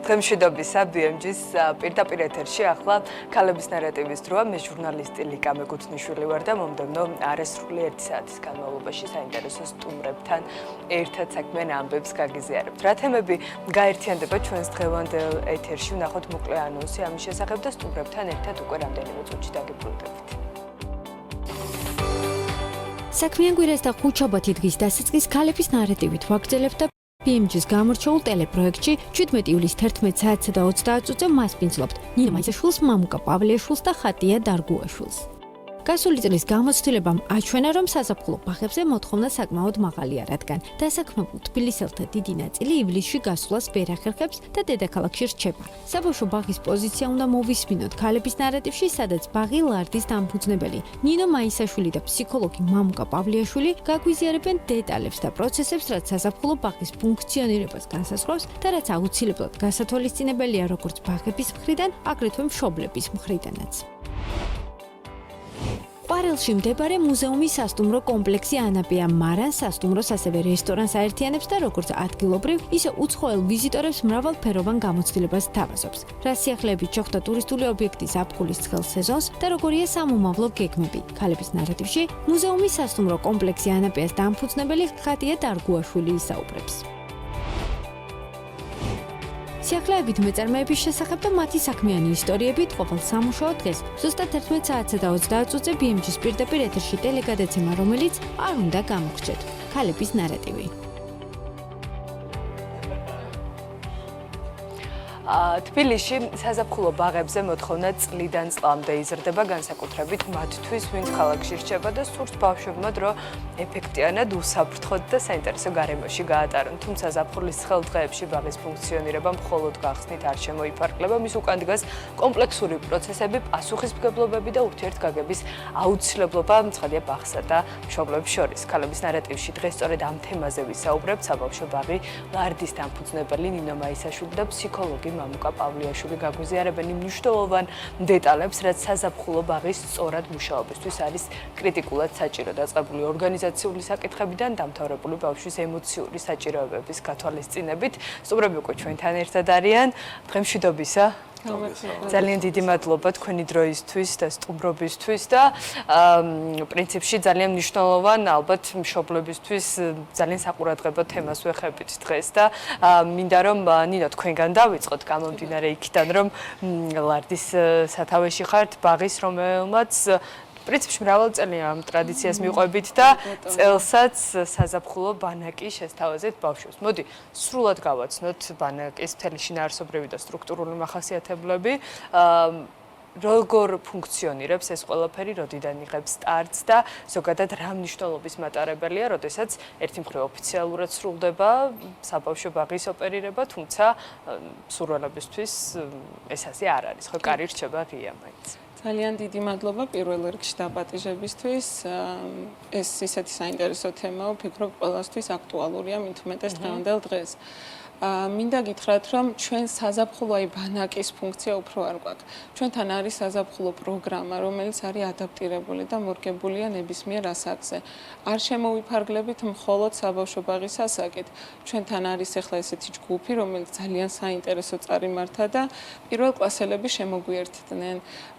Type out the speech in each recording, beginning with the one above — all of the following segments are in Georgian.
დღემშვიდობისა BMG-ს პირდაპირ ეთერში ახლა ქალების ნარატივის დროა. მე ჟურნალისტი ლიკა მეგუთნიშვილი ვარ და მომდევნო არასრული 1 საათის განმავლობაში საინტერესო სტუმრებთან ერთად საქმიან ამბებს გაგიზიარებთ. რა თემები გაერთიანდება ჩვენს დღევანდელ ეთერში? ვნახოთ მოკლე ანონსი ამის შესახებ და სტუმრებთან ერთად უკვე რამდენიმე წუთში დაგიბრუნდებით. საქმიან კვირას და ხუთშაბათი დღის დასაწყის ქალების ნარატივით ვაგრძელებთ და BMG-ს გამორჩეულ ტელეპროექტში 17 ივლისს 11 საათსა და 30 წუთზე მასპინძლობთ ნინო მაისაშვილს, მამუკა პავლეაშვილს და ხატია დარგუაშვილს. გასული წლის გამოცდილებამ აჩვენა, რომ საზაფხულო ბაღებზე მოთხოვნა საკმაოდ მაღალია, რადგან დასაქმებულ თბილისელთა დიდი ნაწილი ივლისში გასვლას ვერ ახერხებს და დედაქალაქში რჩება. საბავშვო ბაღის პოზიცია უნდა მოვისმინოთ ქალების ნარატივში, სადაც ბაღი ლარდის დამფუძნებელი ნინო მაისაშვილი და ფსიქოლოგი მამუკა პავლეაშვილი გაგვიზიარებენ დეტალებს და პროცესებს, რაც საზაფხულო ბაღის ფუნქციონირებას განსაზღვრავს და რაც აუცილებლად გასათვალისწინებელია როგორც ბაღების მხრიდან, აგრეთვე მშობლების მხრიდანაც. ყვარელში მდებარე მუზეუმის სასტუმრო კომპლექსი ანაპია მარანს სასტუმროს ასევე რესტორანს აერთიანებს და როგორც ადგილობრივ, ისე უცხოელ ვიზიტორებს მრავალფეროვან გამოცდილებას თავაზობს. რა სიახლეებით ჩოხდა ტურისტული ობიექტი ზაფხულის ცხელ სეზონს და როგორია სამომავლო გეგმები. ქალების ნარატივში მუზეუმის სასტუმრო კომპლექსი ანაპიას დამფუძნებელი ხატია დარგუაშვილი ისაუბრებს. სიახლეებით მეწარმეების შესახებ და მათი საქმიანი ისტორიებით ყოველ სამუშაო დღეს ზუსტად 11 საათსა და 30 წუთზე BMG-ს პირდაპირ ეთერში ტელეგადაცემა, რომელიც არ უნდა გამოგრჩეთ. ქალების ნარატივი. თბილისში საზაფხულო ბაღებზე მოთხოვნა წლიდან წლამდე იზრდება, განსაკუთრებით მათთვის, ვინც ქალაქში რჩება და სურს ბავშვებმა დრო ეფექტიანად, უსაფრთხოდ და საინტერესო გარემოში გაატარონ. თუმცა ზაფხულის ცხელ დღეებში ბაღის ფუნქციონირება მხოლოდ გახსნით არ შემოიფარგლება, მის უკან დგას კომპლექსური პროცესები, პასუხისმგებლობები და ურთიერთგაგების აუცილებლობა, ცხადია ბაღსა და მშობლებს შორის. ქალების ნარატივში დღეს სწორედ ამ თემაზე ვისაუბრებთ. საბავშვო ბაღი ლარდის დამფუძნებელი ნინო მაისაშვილი და ფსიქოლოგი მამუკა პავლეაშვილი გაგვიზიარებენ იმ მნიშვნელოვან დეტალებს, რაც საზაფხულო ბაღის სწორად მუშაობისთვის არის კრიტიკულად საჭირო დაწყებული ორგანიზაციული საკითხებიდან დამთავრებული ბავშვის ემოციური საჭიროებების გათვალისწინებით. სტუმრები უკვე ჩვენთან ერთად არიან. დღემშვიდობისა. ძალიან დიდი მადლობა თქვენი დროისთვის და სტუმრობისთვის და პრინციპში ძალიან მნიშვნელოვან ალბათ მშობლებისთვის ძალიან საყურადღებო თემას ვეხებით დღეს და მინდა რომ ნინო თქვენგან დავიწყოთ გამომდინარე იქიდან რომ ლარდის სათავეში ხართ ბაღის რომელმაც პრინციპში მრავალი წელია ამ ტრადიციას მიყვებით და წელსაც საზაფხულო ბანაკი შესთავაზეთ ბავშვებს. მოდი, სრულად გავაცნოთ ბანაკის მთელი შინაარსობრივი და სტრუქტურული მახასიათებლები. როგორ ფუნქციონირებს ეს ყველაფერი, როდიდან იღებს სტარტს და ზოგადად რა მნიშვნელობის მატარებელია, როდესაც ერთი მხრივ ოფიციალურად სრულდება საბავშვო ბაღის ოპერირება, თუმცა მსურველებისთვის ეს ასე არ არის, ხო, კარი რჩება ღია მაინც. ძალიან დიდი მადლობა პირველ რიგში დაპატიჟებისთვის. ეს ისეთი საინტერესო თემაა, ვფიქრობ ყველასთვის აქტუალურია, მით უმეტეს დღევანდელ დღეს. მინდა გითხრათ, რომ ჩვენ საზაფხულო ბანაკის ფუნქცია უფრო არ გვაქვს. ჩვენთან არის საზაფხულო პროგრამა, რომელიც არის ადაპტირებული და მორგებულია ნებისმიერ ასაკზე. არ შემოვიფარგლებით მხოლოდ საბავშვო ბაღის ასაკით. ჩვენთან არის ახლა ესეთი ჯგუფი, რომელიც ძალიან საინტერესო წარიმართა და პირველ კლასელები შემოგვიერთდნენ.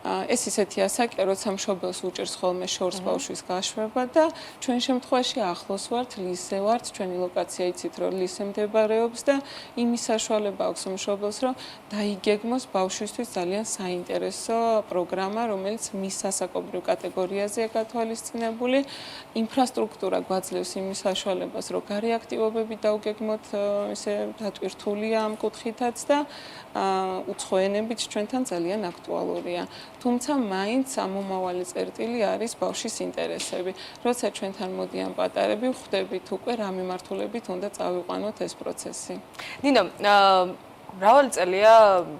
ეს ისეთი ასაკია, როცა მშობელს უჭირს ხოლმე შორს ბავშვის გაშვება და ჩვენ შემთხვევაში ახლოს ვართ, ლისზე ვართ, ჩვენი ლოკაცია იცით, რომ ლისე მდებარეობს და იმის საშუალება აქვს მშობელს, რომ დაიგეგმოს ბავშვისთვის ძალიან საინტერესო პროგრამა, რომელიც მის სასაკობრივ კატეგორიაზეა გათვალისწინებული. ინფრასტრუქტურა გვაძლევს იმის საშუალებას, რომ გარე აქტივობები დავგეგმოთ, ისე დატვირთულია ამ კუთხითაც და უცხო ენებიც ჩვენთან ძალიან აქტუალურია. თუმცა მაინც ამომავალი წერტილი არის ბავშვის ინტერესები. როცა ჩვენთან მოდიან პატარები, ხვდებით უკვე რა მიმართულებით უნდა წავიყვანოთ ეს პროცესი. ნინო, მრავალი წელია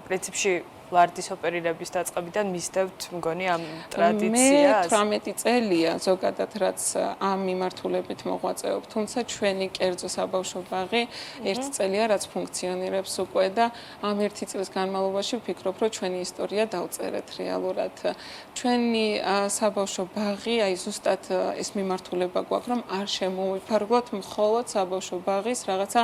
პრინციპში ლარდის ოპერირების დაწყებიდან მისდევთ, მგონი ამ ტრადიციას? მე 18 წელია ზოგადად რაც ამ მიმართულებით მოღვაწეობ, თუმცა ჩვენი კერძო საბავშვო ბაღი 1 წელია რაც ფუნქციონირებს უკვე და ამ 1 წლის განმავლობაში ვფიქრობ, რომ ჩვენი ისტორია დავწერეთ რეალურად. ჩვენი საბავშვო ბაღი, აი ზუსტად ეს მიმართულება გვაქვს, რომ არ შემოვიფარგლოთ მხოლოდ საბავშვო ბაღის რაღაცა,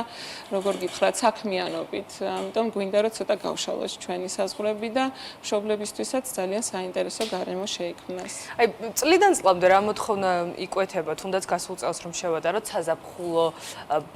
როგორ გითხრათ, საქმიანობით. ამიტომ გვინდა რომ ცოტა გავშალოს ჩვენი საზღვრები და მშობლებისთვისაც ძალიან საინტერესო გარემო შეიქმნას. აი წლიდან წლამდე რა მოთხოვნა იკვეთება, თუნდაც გასულ წელს რომ შევადაროთ საზაფხულო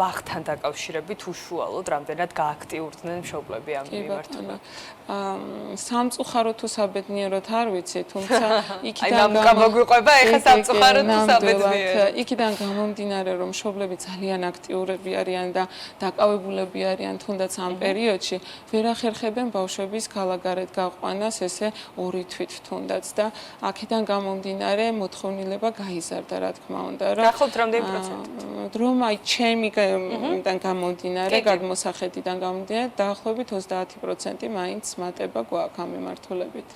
ბაღთან დაკავშირებით უშუალოდ რამდენად გააქტიურდნენ მშობლები ამ მიმართულებით? სამწუხაროდ თუ საბედნიეროდ არ ვიცი, თუმცა იქიდან გამოგვიყვება ეხა სამწუხაროდ თუ საბედნიეროდ. იქიდან გამომდინარე, რომ მშობლები ძალიან აქტიურები არიან და დაკავებულები არიან თუნდაც ამ პერიოდში, ვერ ახერხებენ ბავშვების ქალაქგარეთ გაყვანას ესე 2 თვით თუნდაც და აქედან გამომდინარე მოთხოვნილება გაიზარდა, რა თქმა უნდა, რომ გახლავთ რამდენი პროცენტი? რომ აი ჩემიდან გამომდინარე, გადმოსახედიდან გამომდინარე, დაახლოებით 30% მაინც მატება გვაქვს ამ მიმართულებით.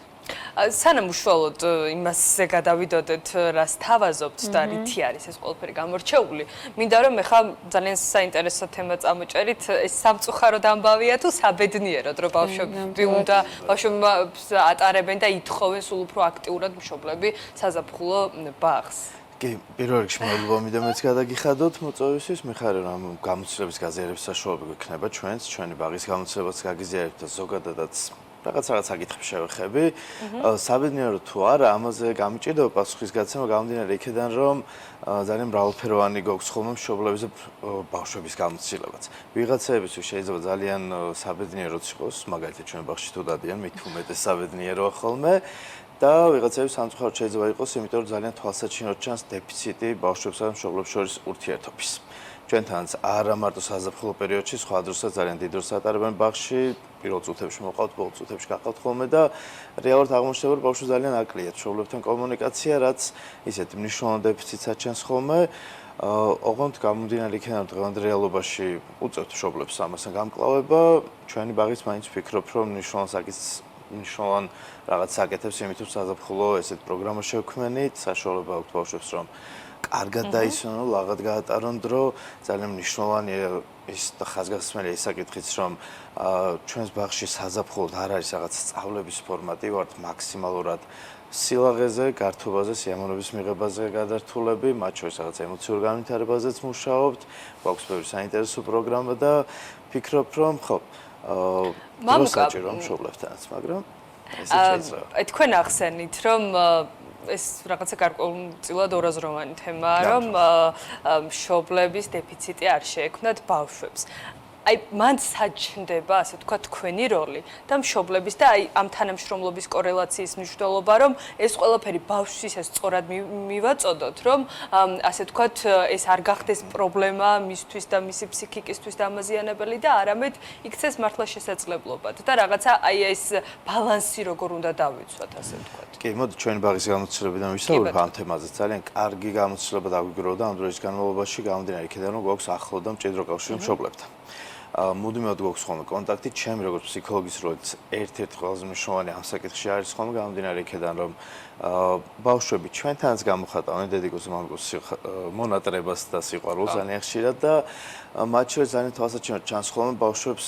სანამ უშუალოდ იმასზე გადავიდოდეთ, რას თავაზობთ და რითი არის ეს ყველაფერი გამორჩეული, მინდა რომ ეხლა ძალიან საინტერესო თემა წამოჭერით, ეს სამწუხაროდ ამბავია თუ საბედნიეროდ, რომ ბავშვები უნდა ბავშვებს ატარებენ და ითხოვენ სულ უფრო აქტიურად მშობლები საზაფხულო ბაღს. კი, პირველ რიგში მადლობა მინდა მეც გადაგიხადოთ მოწვევისთვის, მიხარია რომ გამოცდილების გაზიარების საშუალება გვექნება ჩვენს, ჩვენი ბაღის გამოცდილებას გაგიზიარებთ და ზოგადადაც რაღაც საკითხებს შევეხები. საბედნიეროდ თუ არა, ამაზე გამიჭირდება პასუხისგაცემა გამომდინარე იქიდან, რომ ძალიან მრავალფეროვანი გვაქვს ხოლმე მშობლების და ბავშვების გამოცდილებაც. ვიღაცაებისთვის შეიძლება ძალიან საბედნიეროც იყოს, მაგალითად ჩვენ ბაღში თუ დადიან, მით უმეტეს საბედნიეროა ხოლმე. და ვიღაცების სამწუხაროდ შეიძლება იყოს, იმიტომ რომ ძალიან თვალსაჩინოდ ჩანს დეფიციტი ბავშვებსა და მშობლებს შორის ურთიერთობის. ჩვენთანაც არა მარტო საზაფხულო პერიოდში, სხვა დროსაც ძალიან დიდ დროს ატარებენ ბაღში, პირველ წუთებში მოყავთ, ბოლო წუთებში გაყავთ ხოლმე და რეალურად აღმოჩნდება, რომ ბავშვი ძალიან აკლია მშობლებთან კომუნიკაცია, რაც ისეთ მნიშვნელოვან დეფიციტს აჩენს ხოლმე. ოღონდ გამომდინარე იქიდან, რომ დღევანდელ რეალობაში უწევთ მშობლებს ამასთან გამკლავება, ჩვენი ბაღიც მაინც ვფიქრობ, რომ მნიშვნელოვან რაღაც საკეთებს, იმით რომ საზაფხულო ესეთ პროგრამა შევქმნით, საშუალება აქვთ ბავშვებს, რომ კარგად დაისვენონ, ლაღად გაატარონ დრო, ძალიან მნიშვნელოვანია ის და ხაზგასმელია ის საკითხიც, რომ ჩვენს ბაღში საზაფხულოდ არ არის რაღაც სწავლების ფორმატი, ვართ მაქსიმალურად სილაღეზე, გართობაზე, სიამოვნების მიღებაზე გადართულები, მათ შორის რაღაც ემოციურ განვითარებაზეც მუშაობთ, გვაქვს ბევრი საინტერესო პროგრამა და ვფიქრობ, რომ ხო, დრო საჭირო მშობლებთანაც, მაგრამ ესე შეიძლება. თქვენ ახსენით, რომ ეს რაღაცა გარკვეულწილად ორაზროვანი თემაა, რომ მშობლების დეფიციტი არ შეექმნათ ბავშვებს. აი მან საჩნდება, ასე თქვა, თქვენი როლი და მშობლების და აი ამ თანამშრომლობის კორელაციის მნიშვნელობა, რომ ეს ყველაფერი ბავშვის ეს სწორად მივაწოდოთ, რომ ასე თქვა, ეს არ გახდეს პრობლემა მისთვის და მისი ფსიქიკისთვის დამაზიანებელი და არამედ იქცეს მართლა შესაძლებლობად და რაღაცა აი ეს ბალანსი როგორ უნდა დავიცვათ, ასე თქვა. კი, მოდი ჩვენი ბაღის გამოცდილებიდან ვისაუბრებ ამ თემაზე. ძალიან კარგი გამოცდილება დაგვიგროვდა ამ დროის განმავლობაში, გამომდინარე იქიდან, რომ გვაქვს ახლო და მჭიდრო კავშირი მშობლებთან. მუდმივად გვაქვს ხოლმე კონტაქტი, ჩემი როგორც ფსიქოლოგის როლიც ერთ-ერთი ყველაზე მნიშვნელოვანი ამ საკითხში არის ხოლმე გამომდინარე იქიდან, რომ ბავშვები ჩვენთანაც გამოხატავენ დედიკოს მამიკოს მონატრებას და სიყვარულს ძალიან ხშირად და მათ შორის ძალიან თვალსაჩინოდ ჩანს ხოლმე ბავშვებს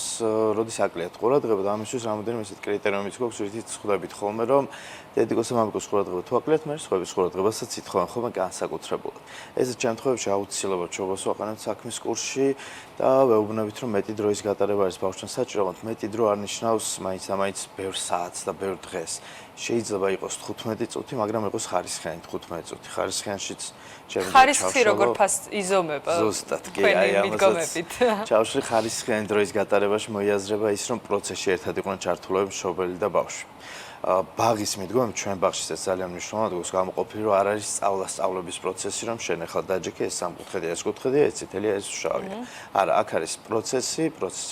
როდის აკლიათ ყურადღება და ამისთვის რამოდენიმე ისეთ კრიტერიუმიც გვაქვს, რითიც ხვდებით ხოლმე, რომ დედიკოს მამიკოს ყურადღება თუ აკლიათ, მე სხვების ყურადღებასაც ითხოვენ ხოლმე განსაკუთრებულად. ესეთ შემთხვევებში აუცილებლად შობას ვაყენებთ საქმის კურსში და ვეუბნებით, რომ მეტი დროის გატარება არის ბავშვთან საჭირო, მეტი დრო არ ნიშნავს მაინც და მაინც ბევრ საათს და ბევრ დღეს. შეიძლება იყოს 15 წუთი, მაგრამ იყოს ხარისხიანი 15 წუთი. ხარისხიანშიც შეიძლება ხარისხი როგორ იზომება? ზუსტად, კი, აი ამასაც ჩავშლი ხარისხიანი დროის გატარებაში მოიაზრება ის, რომ პროცესში ერთად იყვნენ ჩართულები მშობელი და ბავშვი. ბაღის მიდგომა ჩვენ ბაღში ეს ძალიან მნიშვნელოვანად გვაქვს გამოყოფილი, რომ არ არის სწავლების პროცესი, რომ შენ ახლა დაჯექე ეს სამკუთხედია, ეს კუთხედია, ეს წითელია, ეს შავია. არა, აქ არის პროცესი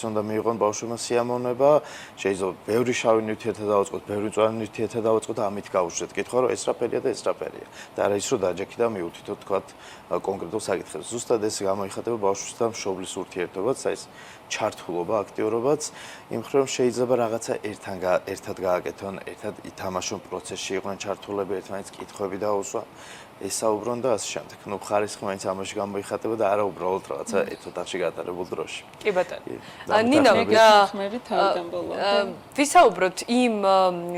უნდა მიიღონ ბავშვებმა სიამოვნება, შეიძლება ბევრი შავი ნივთი ერთად დავაწყოთ, ბევრი მწვანე ნივთი ერთად დავაწყოთ, ამით გავუშვათ კითხვა, რომ ეს რა ფერია და ეს რა ფერია. და არა ის, რომ დაჯექი და მიუთითო თქვათ კონკრეტულ საკითხებს. ზუსტად ეს გამოიხატება ბავშვს და მშობლის ურთიერთობაც, აი ეს ჩართულობა, აქტიურობაც, იმ მხრივ რომ შეიძლება რაღაცა ერთად გააკეთონ, ერთად ითამაშონ პროცესში, იყვნენ ჩართულები, ერთმანეთს კითხვები დაუსვა. ესაუბრონ და ასე შემდეგ. ნუ ხარისხი მაინც ამაში გამოიხატება და არა უბრალოდ რაღაცა ერთ ოთახში გატარებულ დროში. კი ბატონო. ნინო, ხმები თავიდან ბოლომდე. ვისაუბროთ იმ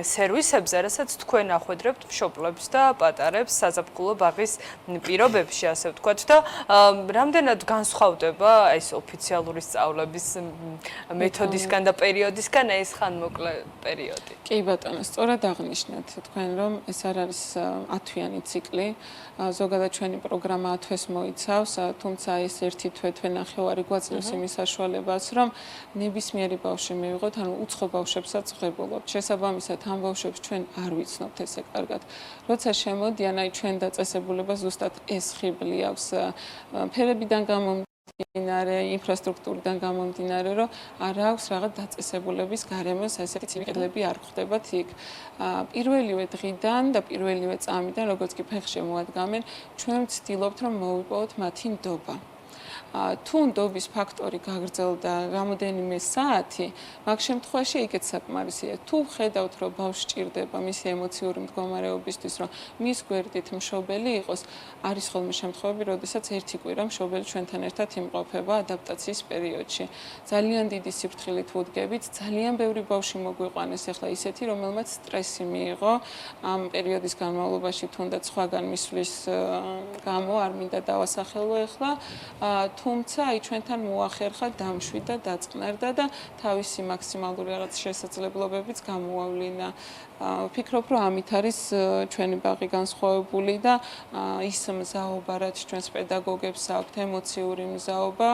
სერვისებზე, რასაც თქვენ ახვედრებთ მშობლებს და პატარებს საზაფხულო ბაღის პირობებში, ასე ვთქვათ და რამდენად განსხვავდება ეს ოფიციალური სწავლების მეთოდისგან და პერიოდისგან ეს ხანმოკლე პერიოდი? კი ბატონო, სწორად აღნიშნეთ თქვენ, რომ ეს არ არის 10-იანი ციკლი. ზოგადად ჩვენი პროგრამა 10 თვეს მოიცავს, თუმცა ეს ერთი თვე ნახევარი გვაძლევს იმის საშუალებას, რომ ნებისმიერი ბავშვი მივიღოთ, ანუ უცხო ბავშვებსაც ვღებულობთ. შესაბამისად, ამ ბავშვებს ჩვენ არ ვიცნობთ ესე კარგად. როცა შემოდიან, აი ჩვენ დაწესებულება ზუსტად ეს ხიბლი აქვს ფერებიდან გამომდინარე, ინფრასტრუქტურიდან გამომდინარე, რომ არ აქვს რაღაც დაწესებულების გარემოს ასეთი ცივი კედლები არ გვხდებათ იქ. პირველივე დღიდან და პირველივე წამიდან, როგორც კი ფეხი შემოადგამენ, ჩვენ ვცდილობთ, რომ მოვიპოვოთ მათი ნდობა. თუ ნდობის ფაქტორი გაგრძელდა რამოდენიმე საათი, მაგ შემთხვევაში იქეთ საკმარისია. თუ ხედავთ, რომ ბავშვი ჭირდება მისი ემოციური მდგომარეობისთვის, რომ მის გვერდით მშობელი იყოს, არის ხოლმე შემთხვევები, როდესაც ერთი კვირა მშობელი ჩვენთან ერთად იმყოფება ადაპტაციის პერიოდში. ძალიან დიდი სიფრთხილით ვუდგებით, ძალიან ბევრი ბავშვი მოგვიყვანეს ახლა ისეთი, რომელმაც სტრესი მიიღო ამ პერიოდის განმავლობაში, თუნდაც სხვაგან მისვლის გამო, არ მინდა დავასახელო ახლა. თუმცა აი ჩვენთან მოახერხა, დამშვიდა, დაწყნარდა და თავისი მაქსიმალური რაღაც შესაძლებლობებიც გამოავლინა. ვფიქრობ, რომ ამით არის ჩვენი ბაღი განსხვავებული და ის მზაობა, რაც ჩვენს პედაგოგებს აქვთ, ემოციური მზაობა,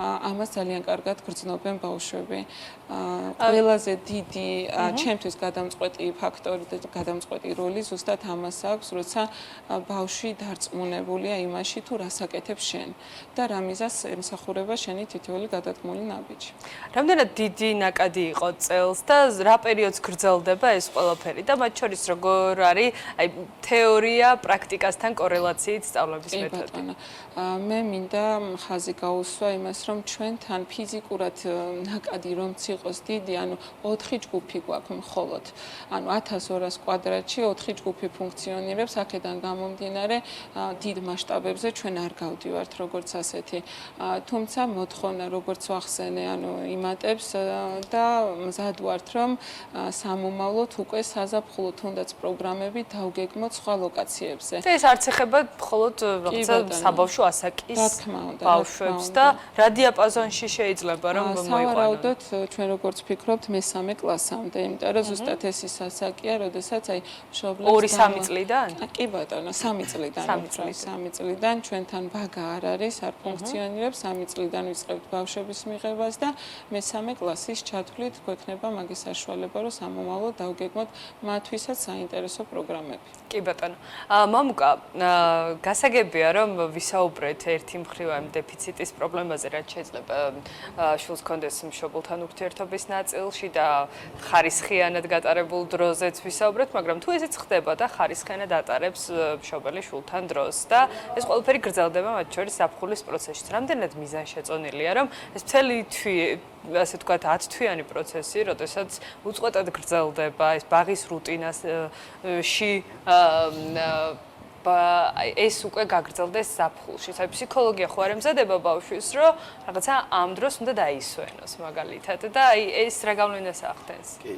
ამას ძალიან კარგად გრძნობენ ბავშვები. ყველაზე დიდი ჩემთვის გადამწყვეტი ფაქტორი და გადამწყვეტი როლი ზუსტად ამას აქვს, როცა ბავშვი დარწმუნებულია იმაში, თუ რას აკეთებ შენ და რა მიზანს ემსახურება შენი თითოეული გადადგმული ნაბიჯი. რამდენად დიდი ნაკადი იყო წელს და რა პერიოდს გრძელდება ეს ყველაფერი და მათ შორის როგორ არის აი თეორია პრაქტიკასთან კორელაციით სწავლების მეთოდი? მე მინდა ხაზი გაუსვა იმას, რომ ჩვენთან ფიზიკურად ნაკადი რომც იყოს დიდი, ანუ 4 ჯგუფი გვაქვს მხოლოდ. ანუ 1200 კვადრატში 4 ჯგუფი ფუნქციონირებს, აქედან გამომდინარე დიდ მასშტაბებზე ჩვენ არ გავდივართ როგორც ასეთი. თუმცა მოთხოვნა როგორც ვახსენე, ანუ იმატებს და მზად ვართ, რომ სამომავლოდ უკვე საზაფხულო თუნდაც პროგრამები დავგეგმოთ სხვა ლოკაციებზე. და ეს არც ეხება მხოლოდ რაღაცა საბავშვო ასაკის ბავშვებს და რა დიაპაზონში შეიძლება რომ მოიყვანონ? სავარაუდოდ ჩვენ როგორც ვფიქრობთ მესამე კლასამდე, იმიტომ რომ ზუსტად ეს ის ასაკია, როდესაც აი მშობლებს 2-3 წლიდან? კი ბატონო, 3 წლიდან. 3 წლიდან ჩვენთან ბაგა არ არის, არ ფუნქციონირებს, 3 წლიდან ვიწყებთ ბავშვების მიღებას და მესამე კლასის ჩათვლით გვექნება მაგის საშუალება, რომ სამომავლოდ დავგეგმოთ მათთვისაც საინტერესო პროგრამები. კი ბატონო. მამუკა, გასაგებია რომ ვისაუბრეთ ერთი მხრივ ამ დეფიციტის პრობლემაზე, რაც შეიძლება შულს კონდეს მშობელთან ურთიერთობის ნაწილში და ხარისხიანად გატარებულ დროზეც ვისაუბრეთ, მაგრამ თუ ესეც ხდება და ხარისხიანად ატარებს მშობელი შულთან დროს და ეს ყველაფერი გრძელდება მათ შორის ზაფხულის პროცესში. რამდენად მიზანშეწონილია, რომ ეს მთელი ასე ვთქვათ 10 თვიანი პროცესი, როდესაც უწყვეტად გრძელდება ეს ბაღის რუტინაში ეს უკვე გაგრძელდეს ზაფხულში. აი ფსიქოლოგია ხო არ ემზადება ბავშვის, რომ რაღაცა ამ დროს უნდა დაისვენოს მაგალითად და აი ეს რა გავლენას ახდენს? კი,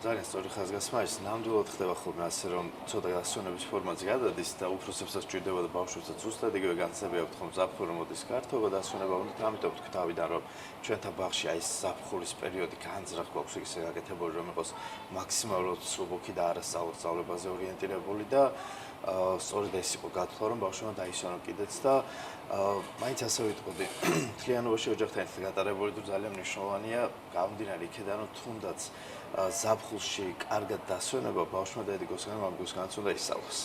ძალიან სწორი ხაზგასმა არის. ნამდვილად ხდება ხოლმე ასე, რომ ცოტა გასვენების ფორმატი გადადის და უფროსებსაც ჭირდება და ბავშვებსაც ზუსტად იგივე განცდები აქვთ ხომ ზაფხული მოდის გართობა და ასვენება უნდა. ამიტომ ვთქვი თავიდან, რომ ჩვენთან ბაღში აი ზაფხულის პერიოდი განზრახ გვაქვს ისე გაკეთებული, რომ იყოს მაქსიმალურად სუბუქი და არასწავლებაზე ორიენტირებული და სწორედ ეს იყო გათვლა, რომ ბავშვებმა დაისვენო კიდეც და მაინც ასე ვიტყოდი, მთლიანობაში ოჯახთან ერთად გატარებული თუ ძალიან მნიშვნელოვანია, გამომდინარე იქედან, რომ თუნდაც ზაფხულში კარგად დასვენება ბავშვმა დედიკოს გამგოსგანაც უნდა ისწავლოს.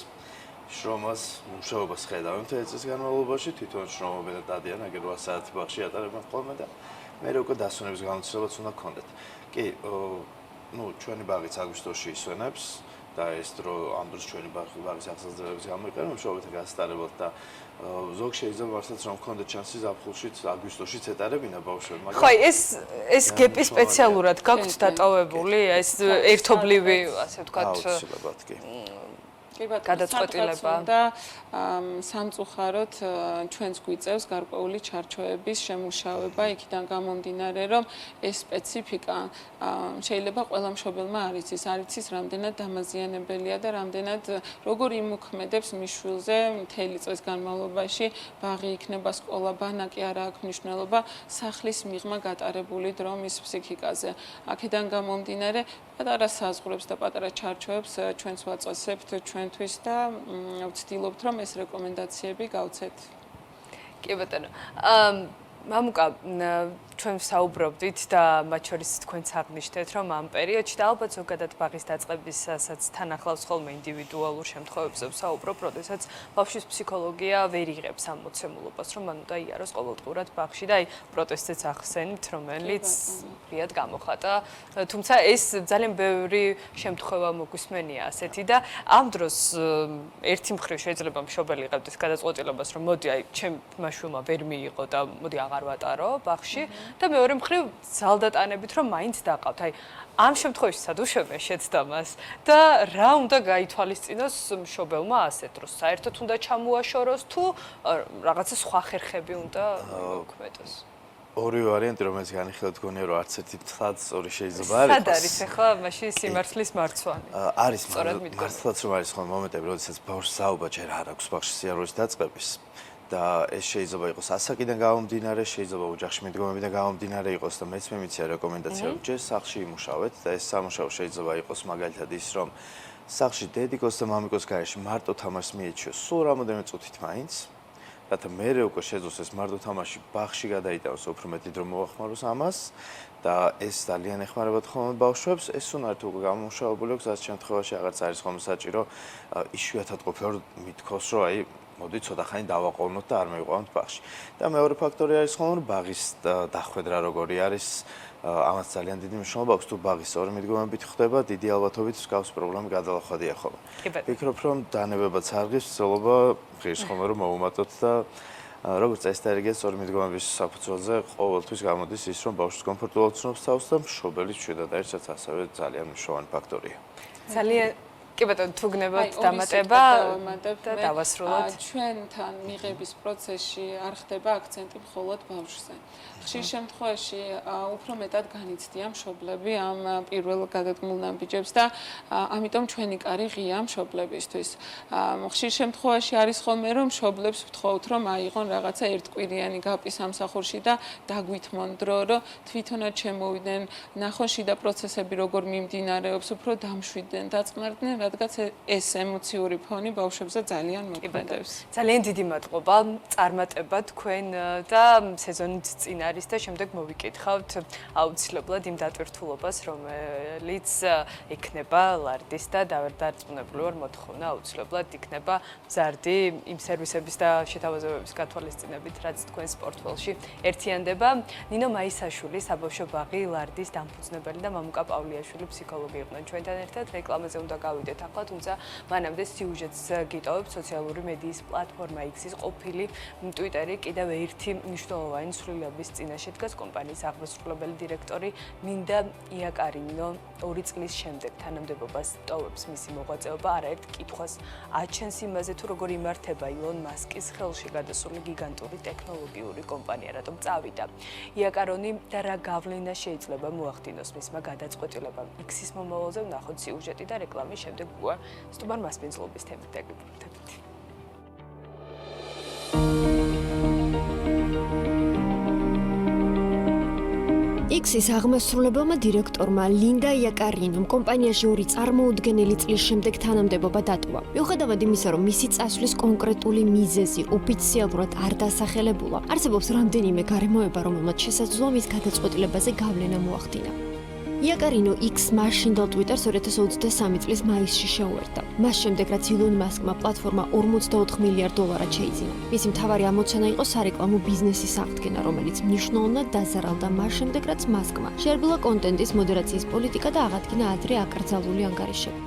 შრომას, მუშაობას ხედავთ ეს წლის განმავლობაში, თვითონ შრომობენ და დადიან, აგერ 8 საათი ბაღში ატარებენ ხოლმე და მე უკვე დასვენების გამოცდილებაც უნდა გქონდეთ. კი, ჩვენი ბაღიც აგვისტოში ისვენებს და ეს დრო ამ დროს ჩვენი ბაღის აღსაძლებელების გამოიყენება მშობელთა გასტარებად და ზოგ შეიძლება მართლაც რომ გქონდეთ შანსი ზაფხულშიც აგვისტოშიც ეტარებინა ბავშვები, მაგრამ ხო, ეს გეპი სპეციალურად გაქვთ დატოვებული, ეს ერთობლივი, ასე ვთქვათ, აუცილებლად კი. კი ბატონო, გადაწყვეტილება და სამწუხაროდ ჩვენს გვიწევს გარკვეული ჩარჩოების შემუშავება იქიდან გამომდინარე, რომ ეს სპეციფიკა შეიძლება ყველა მშობელმა არ იცის, რამდენად დამაზიანებელია და რამდენად როგორ იმოქმედებს მის შვილზე მთელი წლის განმავლობაში ბაღი იქნება, სკოლა, ბანაკი არა აქვს მნიშვნელობა, სახლის მიღმა გატარებული დრო მის ფსიქიკაზე. აქედან გამომდინარე, პატარა საზღვრებს და პატარა ჩარჩოებს ჩვენს ვაწესებთ ჩვენთვის და ვცდილობთ რომ ეს რეკომენდაციები გავცეთ. კი ბატონო. მამუკა, ჩვენ ვსაუბრობდით და მათ შორის თქვენც აღნიშნეთ, რომ ამ პერიოდში და ალბათ ზოგადად ბაღის დაწყებისასაც თან ახლავს ხოლმე ინდივიდუალურ შემთხვევებზე ვსაუბრობ, როდესაც ბავშვის ფსიქოლოგია ვერ იღებს ამ მოცემულობას, რომ მან უნდა იაროს ყოველდღურად ბაღში და აი პროტესტიც ახსენით, რომელიც რიად გამოხატა. თუმცა ეს ძალიან ბევრი შემთხვევა მოგვისმენია ასეთი და ამ დროს ერთი მხრივ შეიძლება მშობელი იღებდეს გადაწყვეტილებას, რომ მოდი აი ჩემმა შვილმა ვერ მიიღო და მოდი აღარ ვატარო ბაღში. და მეორე მხრივ ზალდატანებით რომ მაინც დაყავთ. აი ამ შემთხვევაში სად უშვებენ შეცდა მას და რა უნდა გაითვალისწინოს მშობელმა ასეთ დროს? საერთოდ უნდა ჩამოაშოროს თუ რაღაცა სხვა ხერხები უნდა მოქმედოს? ორი ვარიანტი რომელიც განიხილეთ გონია რომ არც ერთი თად სწორი შეიძლება არ იყოს. სად არის ახლა მაშინ სიმართლის მარცვანი? არის მართლაც რომ არის ხოლმე მომენტები, როდესაც ბავშვს საუბარ ჯერ არ აქვს ბავშვის სიარულის დაწყების. და ეს შეიძლება იყოს ასაკიდან გამომდინარე, შეიძლება ოჯახში მიდგომებიდან გამომდინარე იყოს და მეც მიმიცია რეკომენდაცია რომ ჯერ სახლში იმუშავეთ და ეს სამუშაო შეიძლება იყოს მაგალითად ის რომ სახლში დედიკოს და მამიკოს გარეშე მარტო თამაშს მიეჩიოს სულ რამოდენიმე წუთით მაინც, რათა მერე უკვე შეძლოს ეს მარტო თამაში ბაღში გადაიტანოს უფრო მეტი დრო მოახმაროს ამას და ეს ძალიან ეხმარებათ ხოლმე ბავშვებს, ეს უნარით უკვე გამომუშავებული აქვს, ამ შემთხვევაში აღარც არის ხოლმე საჭირო იშვიათად ყოფილა რომ მithქოს რომ აი მოდი ცოტა ხანი დავაყოვნოთ და არ მივიყვანოთ ბაღში. და მეორე ფაქტორი არის ხოლმე რომ ბაღის დახვედრა როგორი არის, ამას ძალიან დიდი მნიშვნელობა აქვს თუ ბაღის სწორი მიდგომებით ხდება, დიდი ალბათობით მსგავსი პრობლემა გადალახვადია ხოლმე. ვფიქრობ რომ დანებებაც არ ღირს, ცდილობა ღირს ხოლმე რომ მოუმატოთ და როგორც წესდარიგია სწორი მიდგომების საფუძველზე ყოველთვის გამოდის ის რომ ბავშვს კომფორტულად ცნობს თავს და მშობელის მშვიდად ერთსაც ასევე ძალიან მნიშვნელოვანი ფაქტორია. ძალიან კი ბატონო, თუ გნებავთ დამატება და დავასრულოთ. ჩვენთან მიღების პროცესში არ ხდება აქცენტი მხოლოდ ბავშვზე. ხშირ შემთხვევაში უფრო მეტად განიცდიან მშობლები ამ პირველ გადადგმულ ნაბიჯებს და ამიტომ ჩვენი კარი ღია მშობლებისთვის. ხშირ შემთხვევაში არის ხოლმე რომ მშობლებს ვთხოვთ რომ აიღონ რაღაცა ერთკვირიანი გაპი სამსახურში და დაგვითმონ დრო, რომ თვითონაც შემოვიდნენ, ნახონ შიდა პროცესები როგორ მიმდინარეობს, უფრო დამშვიდნენ, დაწყნარდნენ, რადგან ეს ემოციური ფონი ბავშვებზე ძალიან მოქმედებს. ძალიან დიდი მადლობა წარმატება თქვენ და სეზონით წინ არის და შემდეგ მოვიკითხავთ აუცილებლად იმ დატვირთულობას, რომელიც ექნება ლარდის და დარწმუნებული ვარ მოთხოვნა აუცილებლად იქნება მზარდი იმ სერვისების და შეთავაზებების გათვალისწინებით, რაც თქვენს პორტფელში ერთიანდება. ნინო მაისაშვილი, საბავშვო ბაღი ლარდის დამფუძნებელი და მამუკა პავლიაშვილი ფსიქოლოგი იყვნენ ჩვენთან ერთად. რეკლამაზე უნდა გავიდეთ ახლა, თუმცა მანამდე სიუჟეტს გიტოვებ სოციალური მედიის პლატფორმა X-ის ყოფილი ტვიტერი კიდევ ერთი მნიშვნელოვანი ცვლილების წინაშე დგას კომპანიის აღმასრულებელი დირექტორი ნინდა იაკარინო 2 წლის შემდეგ თანამდებობას ტოვებს მისი მოღვაწეობა არაერთ კითხვას აჩენს იმაზე თუ როგორ იმართება ილონ მასკის ხელში გადასული გიგანტური ტექნოლოგიური კომპანია, რატომ წავიდა. იაკარონი და რა გავლენა შეიძლება მოახდინოს მისმა გადაწყვეტილებამ X-ის მომავალზე ვნახოთ სიუჟეტი და რეკლამის შემდეგ უკვე სტუმარ მასპინძლობის თემით დაგიბრუნდებით. X-ის აღმასრულებელმა დირექტორმა ლინდა იაკარინომ კომპანიაში 2 წარმოუდგენელი წლის შემდეგ თანამდებობა დატოვა. მიუხედავად იმისა, რომ მისი წასვლის კონკრეტული მიზეზი ოფიციალურად არ დასახელებულა, არსებობს რამდენიმე გარემოება, რომელმაც შესაძლოა მის გადაწყვეტილებაზე გავლენა მოახდინა. იაკარინო X მაშინდელ Twitter-ს 2023 წლის მაისში შეუერთდა. მას შემდეგ, რაც ილონ მასკმა პლატფორმა $44 მილიარდ შეიძინა. მისი მთავარი ამოცანა იყო სარეკლამო ბიზნესის აღდგენა, რომელიც მნიშვნელოვნად დაზარალდა მას შემდეგ, რაც მასკმა შეერბილა კონტენტის მოდერაციის პოლიტიკა და აღადგინა ადრე აკრძალული ანგარიშები.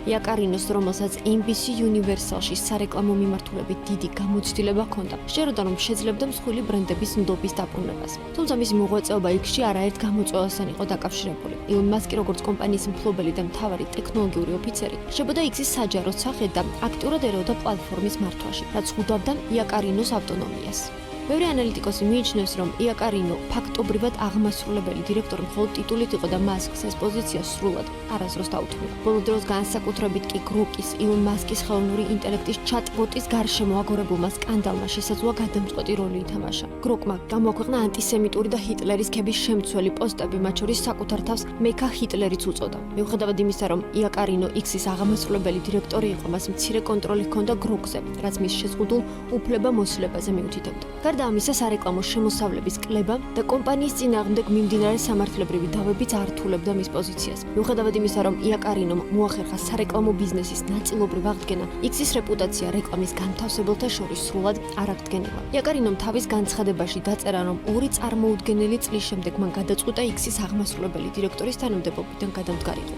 იაკარინოს, რომელსაც NBC Universal-ში სარეკლამო მიმართულებით დიდი გამოცდილება ჰქონდა, შეეროდა, რომ შეძლებდა მსხვილი ბრენდების ნდობის დაბრუნებას. თუმცა მისი მოღვაწეობა X-ში არაერთ გამოწვევასთან იყო დაკავშირებული. ილონ მასკი, როგორც კომპანიის მფლობელი და მთავარი ტექნოლოგიური ოფიცერი, შებოდა X-ის საჯაროდ სახედ და აქტიურად ერეოდა პლატფორმის მართვაში, რაც ხვდავდა იაკარინოს ავტონომიას. ბევრი ანალიტიკოსი მიიჩნევს, რომ იაკარინო ფაქტობრივად აღმასრულებელი დირექტორი მხოლოდ ტიტულით იყო და მასკს ეს პოზიცია სრულად არასდროს დაუთმია. ბოლო დროს განსაკუთრებით კი გროკის, ილონ მასკის ხელოვნური ინტელექტის ჩატბოტის გარშემო აგორებულმა სკანდალმა შესაძლოა გადამწყვეტი როლი ითამაშა. გროკმა გამოაქვეყნა ანტისემიტური და ჰიტლერის ქების შემცველი პოსტები, მათ შორის საკუთარ თავს მექა ჰიტლერიც უწოდა. მიუხედავად იმისა, რომ იაკარინო X-ის აღმასრულებელი დირექტორი იყო, მას მცირე კონტროლი ჰქონდა გროკზე, რაც მის შეზღუდულ უფლებამოსილებაზე მიუთითებდა. გარდა ამისა, სარეკლამო შემოსავლების კლება და კომპანიის წინააღმდეგ მიმდინარე სამართლებრივი დავებიც ართულებდა მის პოზიციას. მიუხედავად იმისა, რომ იაკარინომ მოახერხა სარეკლამო ბიზნესის ნაწილობრივ აღდგენა, X-ის რეპუტაცია რეკლამის განთავსებელთა შორის სრულად არ აღდგენილა. იაკარინომ თავის განცხადებაში დაწერა, რომ 2 წარმოუდგენელი წლის შემდეგ მან გადაწყვიტა X-ის აღმასრულებელი დირექტორის თანამდებობიდან გადამდგარიყო.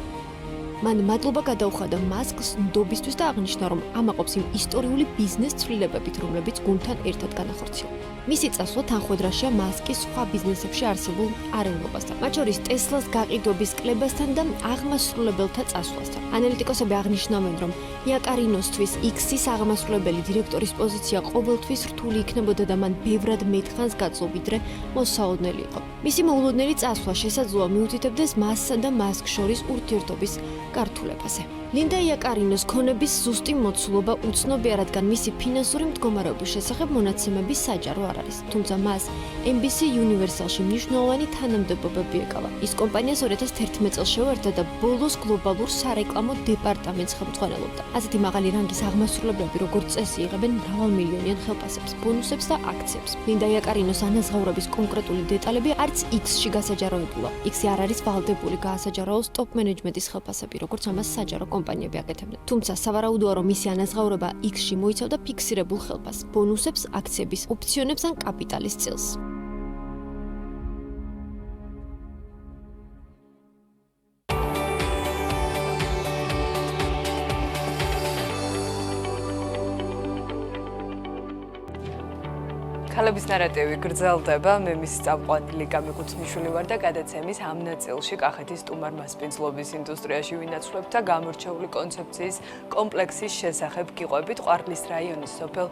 მან მადლობა გადაუხადა მასკს ნდობისთვის და აღნიშნა, რომ ამაყობს იმ ისტორიული ბიზნეს ცვლილებებით, რომლებიც გუნდთან ერთად განახორციელა. მისი წასვლა თანხმედრაშია მასკის სხვა ბიზნესებში არსებულ არეულობასთან, მათ შორის ტესლას გაყიდვების კლებასთან და აღმასრულებელთა წასვლასთან. ანალიტიკოსები აღნიშნავენ, რომ იაკარინოსთვის X-ის აღმასრულებელი დირექტორის პოზიცია ყოველთვის რთული იქნებოდა და მან ბევრად მეტხანს გაძლო, ვიდრე მოსაოდნელი იყო. მისი მოულოდნელი წასვლა შესაძლოა მიუთითებდეს მასსა და მასკს შორის ურთიერთობის გართულებაზე. ლინდა იაკარინოს ქონების ზუსტი მოცულობა უცნობია, რადგან მისი ფინანსური მდგომარეობის შესახებ მონაცემები საჯარო არ არის. თუმცა მას NBC Universal-ში მნიშვნელოვანი თანამდებობები ეკავა. ის კომპანიას 2011 წელს შეუერთდა და ბოლოს გლობალურ სარეკლამო დეპარტამენტს ხელმძღვანელობდა. ასეთი მაღალი რანგის აღმასრულებლები, როგორც წესი, იღებენ მრავალმილიონიან ხელფასებს, ბონუსებს და აქციებს. ლინდა იაკარინოს ანაზღაურების კონკრეტული დეტალები არც X-ში გასაჯაროებულა. X-ი არ არის ვალდებული გაასაჯაროოს ტოპ მენეჯმენტის ხელფასები, როგორც ამას საჯარო კომპანიები აკეთებდნენ. თუმცა სავარაუდოა, რომ მისი ანაზღაურება X-ში მოიცავდა ფიქსირებულ ხელფასს, ბონუსებს, აქციების, ოპციონებს ან კაპიტალის წილს. ქალების ნარატივი გრძელდება. მე მის წამყვანი გამეკუთვნიშვილი ვარ და გადაცემის ამ ნაწილში კახეთის სტუმარ მასპინძლობის ინდუსტრიაში ვინაცვლებთ და გამორჩეული კონცეფციის კომპლექსის შესახებ გიყვებით. ყვარლის რაიონის სოფელ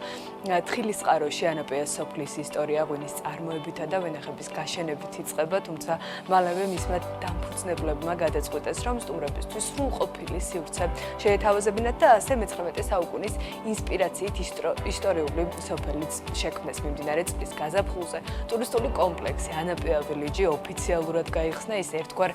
თხილისწყაროში ანაპეას სოფლის ისტორია ღვინის წარმოებითა და ვენახების გაშენებით იწყება, თუმცა მალევე მისმა დამფუძნებლებმა გადაწყვიტეს, რომ სტუმრებისთვის სრულყოფილი სივრცე შეეთავაზებინათ და ასე მე-19 საუკუნის ინსპირაციით ისტორიული სოფელიც შექმნეს. მიმდინარე წლის გაზაფხულზე ტურისტული კომპლექსი ანაპეა ვილიჯი ოფიციალურად გაიხსნა. ის ერთგვარ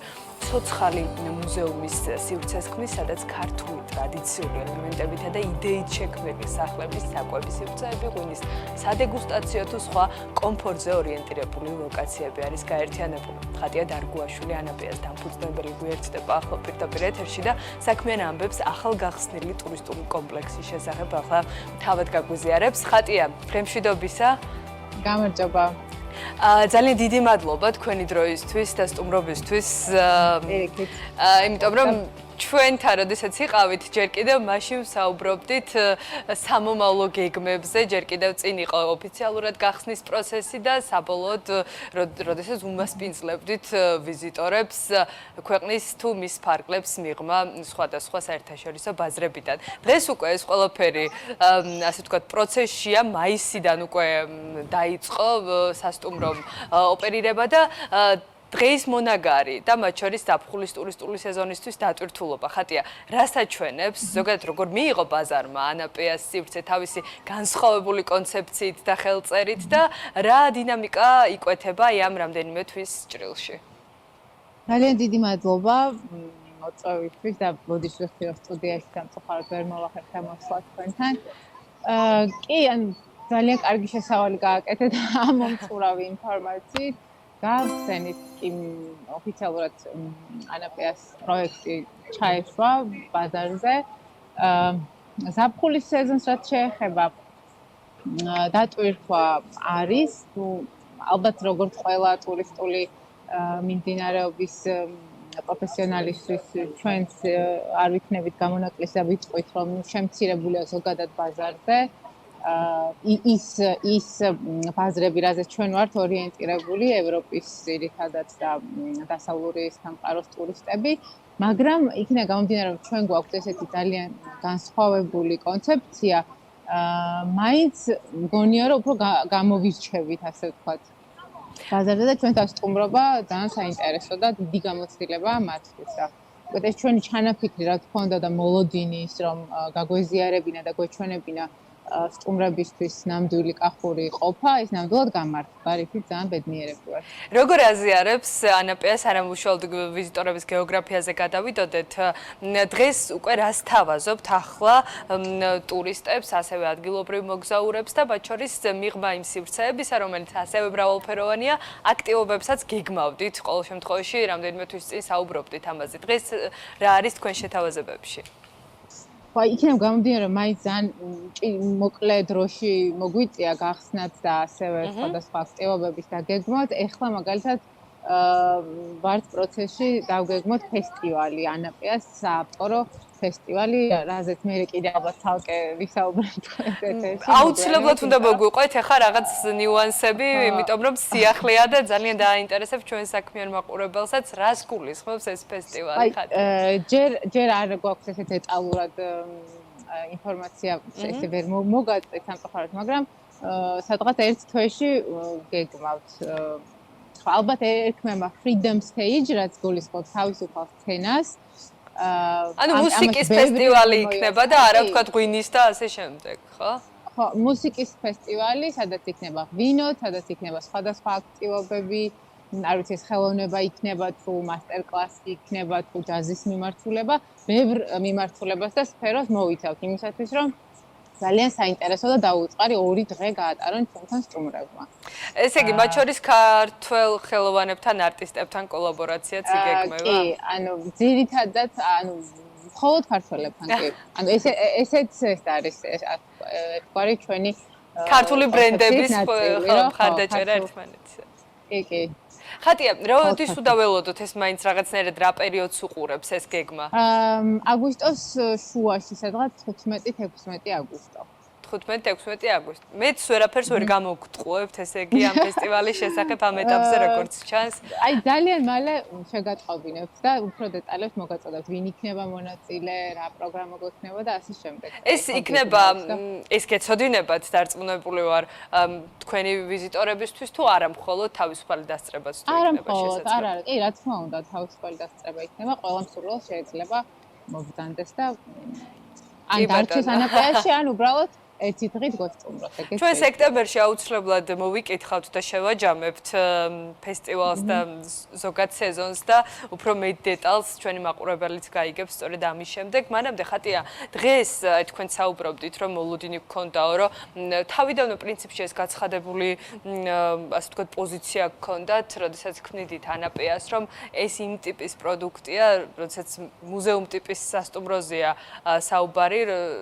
ცოცხალი მუზეუმის სივრცეს ქმნის, სადაც ქართული ტრადიციული ელემენტებითა და იდეით შექმნილი სახლების, საკვების სივრცეები, ღვინის სადეგუსტაციო თუ სხვა კომფორტზე ორიენტირებული ლოკაციები არის გაერთიანებული. ხატია დარგუაშვილი ანაპეას დამფუძნებელი გვერდდება ახლა პირდაპირ ეთერში და საქმიან ამბებს ახალგახსნილი ტურისტული კომპლექსის შესახებ ახლა თავად გაგვიზიარებს. ხატია, ხემშვიდობისა. გამარჯობა. ძალიან დიდი მადლობა თქვენი დროისთვის და სტუმრობისთვის. იმიტომ რომ ჩვენთან როდესაც იყავით, ჯერ კიდევ მაშინ ვსაუბრობდით სამომავლო გეგმებზე, ჯერ კიდევ წინ იყო ოფიციალურად გახსნის პროცესი და საბოლოოდ როდესაც უმასპინძლებდით ვიზიტორებს ქვეყნის თუ მის ფარგლებს მიღმა სხვადასხვა საერთაშორისო ბაზრებიდან. დღეს უკვე ეს ყველაფერი ასე ვთქვათ პროცესშია, მაისიდან უკვე დაიწყო სასტუმრო ოპერირება და დღეის მონაგარი და მათ შორის ზაფხულის ტურისტული სეზონისთვის დატვირთულობა. ხატია, რას აჩვენებს? ზოგადად როგორ მიიღო ბაზარმა ანაპეას სივრცე თავისი განსხვავებული კონცეფციით და ხელწერით და რა დინამიკა იკვეთება ამ რამდენიმე თვის ჭრილში? ძალიან დიდი მადლობა მოწვევისთვის და ბოდიშ ვიხდიო სტუდიაში სამწუხაროდ ვერ მოვახერხე მოსვლა თქვენთან. კი, ან ძალიან კარგი შესავალი გააკეთეთ ამ მომწურავი ინფორმაციით. გავხსენით კი ოფიციალურად ანაპეას პროექტი ჩაეშვა ბაზარზე. ზაფხულის სეზონს რაც შეეხება დატვირთვა არის, ალბათ როგორც ყველა ტურისტული მიმდინარეობის პროფესიონალისტვის ჩვენც არ ვიქნებით გამონაკლისი და ვიტყვით, რომ შემცირებულია ზოგადად ბაზარზე. ის ბაზრები, რაზეც ჩვენ ვართ ორიენტირებული, ევროპის ძირითადად და დასავლური სამყაროს ტურისტები, მაგრამ იქნება გამომდინარე, რომ ჩვენ გვაქვს ესეთი ძალიან განსხვავებული კონცეფცია, მაინც მგონია, რომ უფრო გამოვირჩევით, ასე ვთქვათ. ბაზარზე და ჩვენთან სტუმრობა ძალიან საინტერესო და დიდი გამოცდილება მათთვის და უკეთეს ჩვენი ჩანაფიქრი რა თქმა უნდა და მოლოდინი ის რომ გაგვეზიარებინა და გვეჩვენებინა სტუმრებისთვის ნამდვილი კახური ყოფა ის ნამდვილად გამართვა რითიც ძალიან ბედნიერები ვართ. როგორ აზიარებს ანაპეას არამუშაოდ ვიზიტორების გეოგრაფიაზე გადავიდოდეთ დღეს უკვე რას თავაზობთ ახლა ტურისტებს ასევე ადგილობრივ მოგზაურებს და მათ შორის მიღმა იმ სივრცეებისა რომელიც ასევე მრავალფეროვანია აქტივობებსაც გიგმავდით ყოველ შემთხვევაში რამდენიმე თვის წინ საუბრობდით ამაზე დღეს რა არის თქვენ შეთავაზებებში იქნებ გამომდინარე რომ მაინც ძალიან მოკლე დროში მოგვიწია გახსნათ და ასევე სხვადასხვა აქტივობების დაგეგმოთ. ეხლა მაგალითად ვართ პროცესში დავგეგმოთ ფესტივალი, ანაპეას საავტორო ფესტივალი, რაზეც მე კიდე ალბათ ცალკე ვისაუბრებ თქვენთან. აუცილებლად უნდა მოგვიყვეთ ახლა რაღაც ნიუანსები, იმიტომ რომ სიახლეა და ძალიან დააინტერესებს ჩვენ საქმიან მაყურებელსაც, რას გულისხმობს ეს ფესტივალი ხათი. ჯერ არ გვაქვს ესე დეტალურად ინფორმაცია ესე ვერ მოგაწყვეტ სამწუხაროდ, მაგრამ სადღაც ერთ თვეში გეგმავთ. ალბათ ექნება Freedom Stage, რაც გულისხმობს თავისუფალ სცენას. ანუ მუსიკის ფესტივალი იქნება და არა ვთქვათ ღვინის და ასე შემდეგ, ხო? ხო, მუსიკის ფესტივალი, სადაც იქნება ღვინო, სადაც იქნება სხვადასხვა აქტივობები, არ ვიცი, ეს ხელოვნება იქნება თუ მასტერკლასი იქნება თუ ჯაზის მიმართულება, ბევრ მიმართულებას და სფეროს მოიცავთ იმისათვის, რომ ძალიან საინტერესო და დაუწყარი 2 დღე გაატარონ ჩვენთან სტუმრებმა. ესე იგი, მათ შორის ქართველ ხელოვანებთან, არტისტებთან კოლაბორაციაც იგეგმება? კი, ანუ ძირითადად, ანუ მხოლოდ ქართველებთან კი. ანუ ესეც ეს არის ერთგვარი ჩვენი ქართული ბრენდების მხარდაჭერა ერთმანეთზე. კი, კი. ხატია, როდის უდაველოდოთ ეს მაინც რაღაცნაირად რა პერიოდს უყურებს ეს გეგმა? აგვისტოს შუაში, სადღაც 15-16 აგვისტო. 15-16 აგვისტო. მეც ვერაფერს ვერ გამოგტყუებთ, ესე იგი ამ ფესტივალის შესახებ ამ ეტაპზე როგორც ჩანს. აი ძალიან მალე შეგატყობინებთ და უფრო დეტალებს მოგაწოდებთ, ვინ იქნება მონაწილე, რა პროგრამა გვექნება და ასე შემდეგ. ეს იქნება, ეს გეცოდინებათ დარწმუნებული ვარ თქვენი ვიზიტორებისთვის თუ არა მხოლოდ თავისუფალი დასწრებაც თუ იქნება შესაძლებელი? არა, კი, რა თქმა უნდა, თავისუფალი დასწრება იქნება, ყველა მსურველს შეიძლება მოგზანდეს და ან დარჩეს ანაპეაში, ან უბრალოდ ერთი დღით გოსტუმროთ. ჩვენ სექტემბერში აუცილებლად მოვიკითხავთ და შევაჯამებთ ფესტივალს და ზოგად სეზონს და უფრო მეტ დეტალს ჩვენი მაყურებელიც გაიგებს სწორედ ამის შემდეგ. მანამდე ხატია, დღეს თქვენ საუბრობდით, რომ მოლოდინი გქონდაო, რომ თავიდანვე პრინციპში ეს გაცხადებული ასე ვთქვათ პოზიცია გქონდათ, როდესაც ქმნიდით ანაპეას, რომ ეს იმ ტიპის პროდუქტია, როდესაც მუზეუმ ტიპის სასტუმროზეა საუბარი,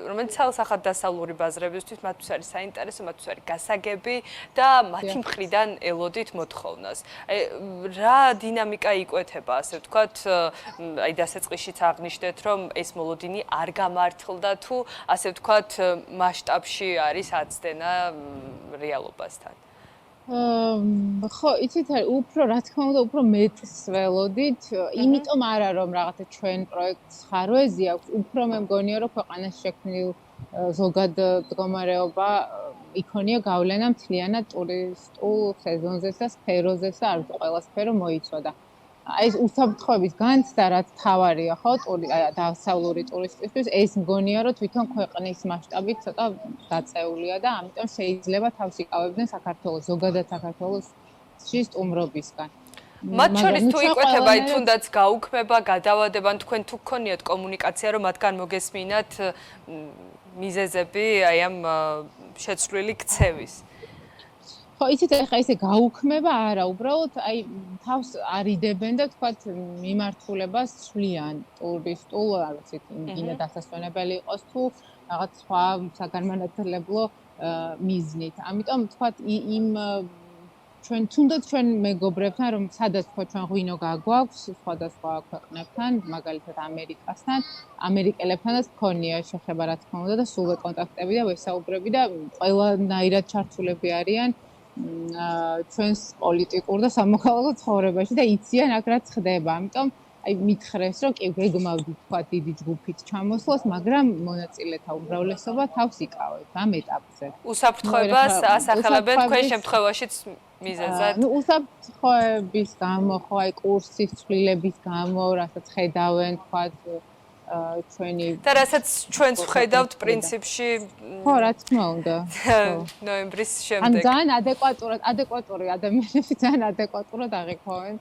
რომელიც ცალსახად დასავლური ბაზრებისთვის მათთვის არის საინტერესო, მათთვის არის გასაგები და მათი მხრიდან ელოდით მოთხოვნას. რა დინამიკა იკვეთება, ასე ვთქვათ, აი დასაწყისშიც აღნიშნეთ, რომ ეს მოლოდინი არ გამართლდა თუ ასე ვთქვათ, მასშტაბში არის აცდენა რეალობასთან. ხო, იცით, უფრო რა თქმა უნდა, უფრო მეტს ველოდით, იმიტომ არა რომ რაღაცა ჩვენ პროექტს ხარვეზი აქვს, უფრო მე მგონია რომ ქვეყანაში შექმნილ ზოგად მდგომარეობა იქონია გავლენა მთლიანად ტურისტულ სეზონზე და სფეროზე და არ ვიცი ყველა სფერო მოიცვა. აი ეს უსაფრთხოების განცდა რაც თავარია ხო დასავლური ტურისტისთვის ეს მგონია რომ თვითონ ქვეყნის მასშტაბით ცოტა დაწეულია და ამიტომ შეიძლება თავს იკავებდნენ საქართველოს ზოგადად საქართველოსში სტუმრობისგან. მათ შორის თუ ჩვენ იკვეთება, ყველანაირად- თუნდაც გაუქმება, გადავადება, ან თქვენ თუ გქონიათ კომუნიკაცია, რომ მათგან მოგესმინათ მიზეზები აი ამ შეცვლილი ქცევის. ხო, იცით ახლა ესე გაუქმება არა, უბრალოდ აი თავს არიდებენ და თქვათ მიმართულებას ცვლიან ტურისტულ, არ ვიცით, იმენა დასასვენებელი იყოს თუ რაღაც სხვა საგანმანათლებლო მიზნით. ამიტომ თქვათ იმ ჩვენ თუნდაც ჩვენ მეგობრებთან რომ სადაც თქვა ჩვენ ღვინო გაგვაქვს სხვადასხვა ქვეყნებთან, მაგალითად ამერიკასთან, ამერიკელებთანაც გქონია შეხება რა თქმა უნდა და სულვე კონტაქტები და ვესაუბრები და ყველანაირად ჩართულები არიან ჩვენს პოლიტიკურ და სამოქალაქო ცხოვრებაში და იციან აქ რაც ხდება. ამიტომ აი მითხრეს რომ კი გეგმავდი თქვა დიდი ჯგუფით ჩამოსვლას, მაგრამ მონაწილეთა უმრავლესობა თავს იკავებს ამ ეტაპზე. უსაფრთხოებას ასახელებენ თქვენ შემთხვევაშიც მიზეზად. ნუ უსაფრთხოების გამო ხო აი კურსის ცვლილების გამო, რასაც ხედავენ თქვა ჩვენი და რასაც ჩვენც ვხედავთ პრინციპში ხო რა თქმა უნდა. ნოემბრის ან შემდეგ. ძალიან ადეკვატური ადამიანები ძალიან ადეკვატურად აღიქვამენ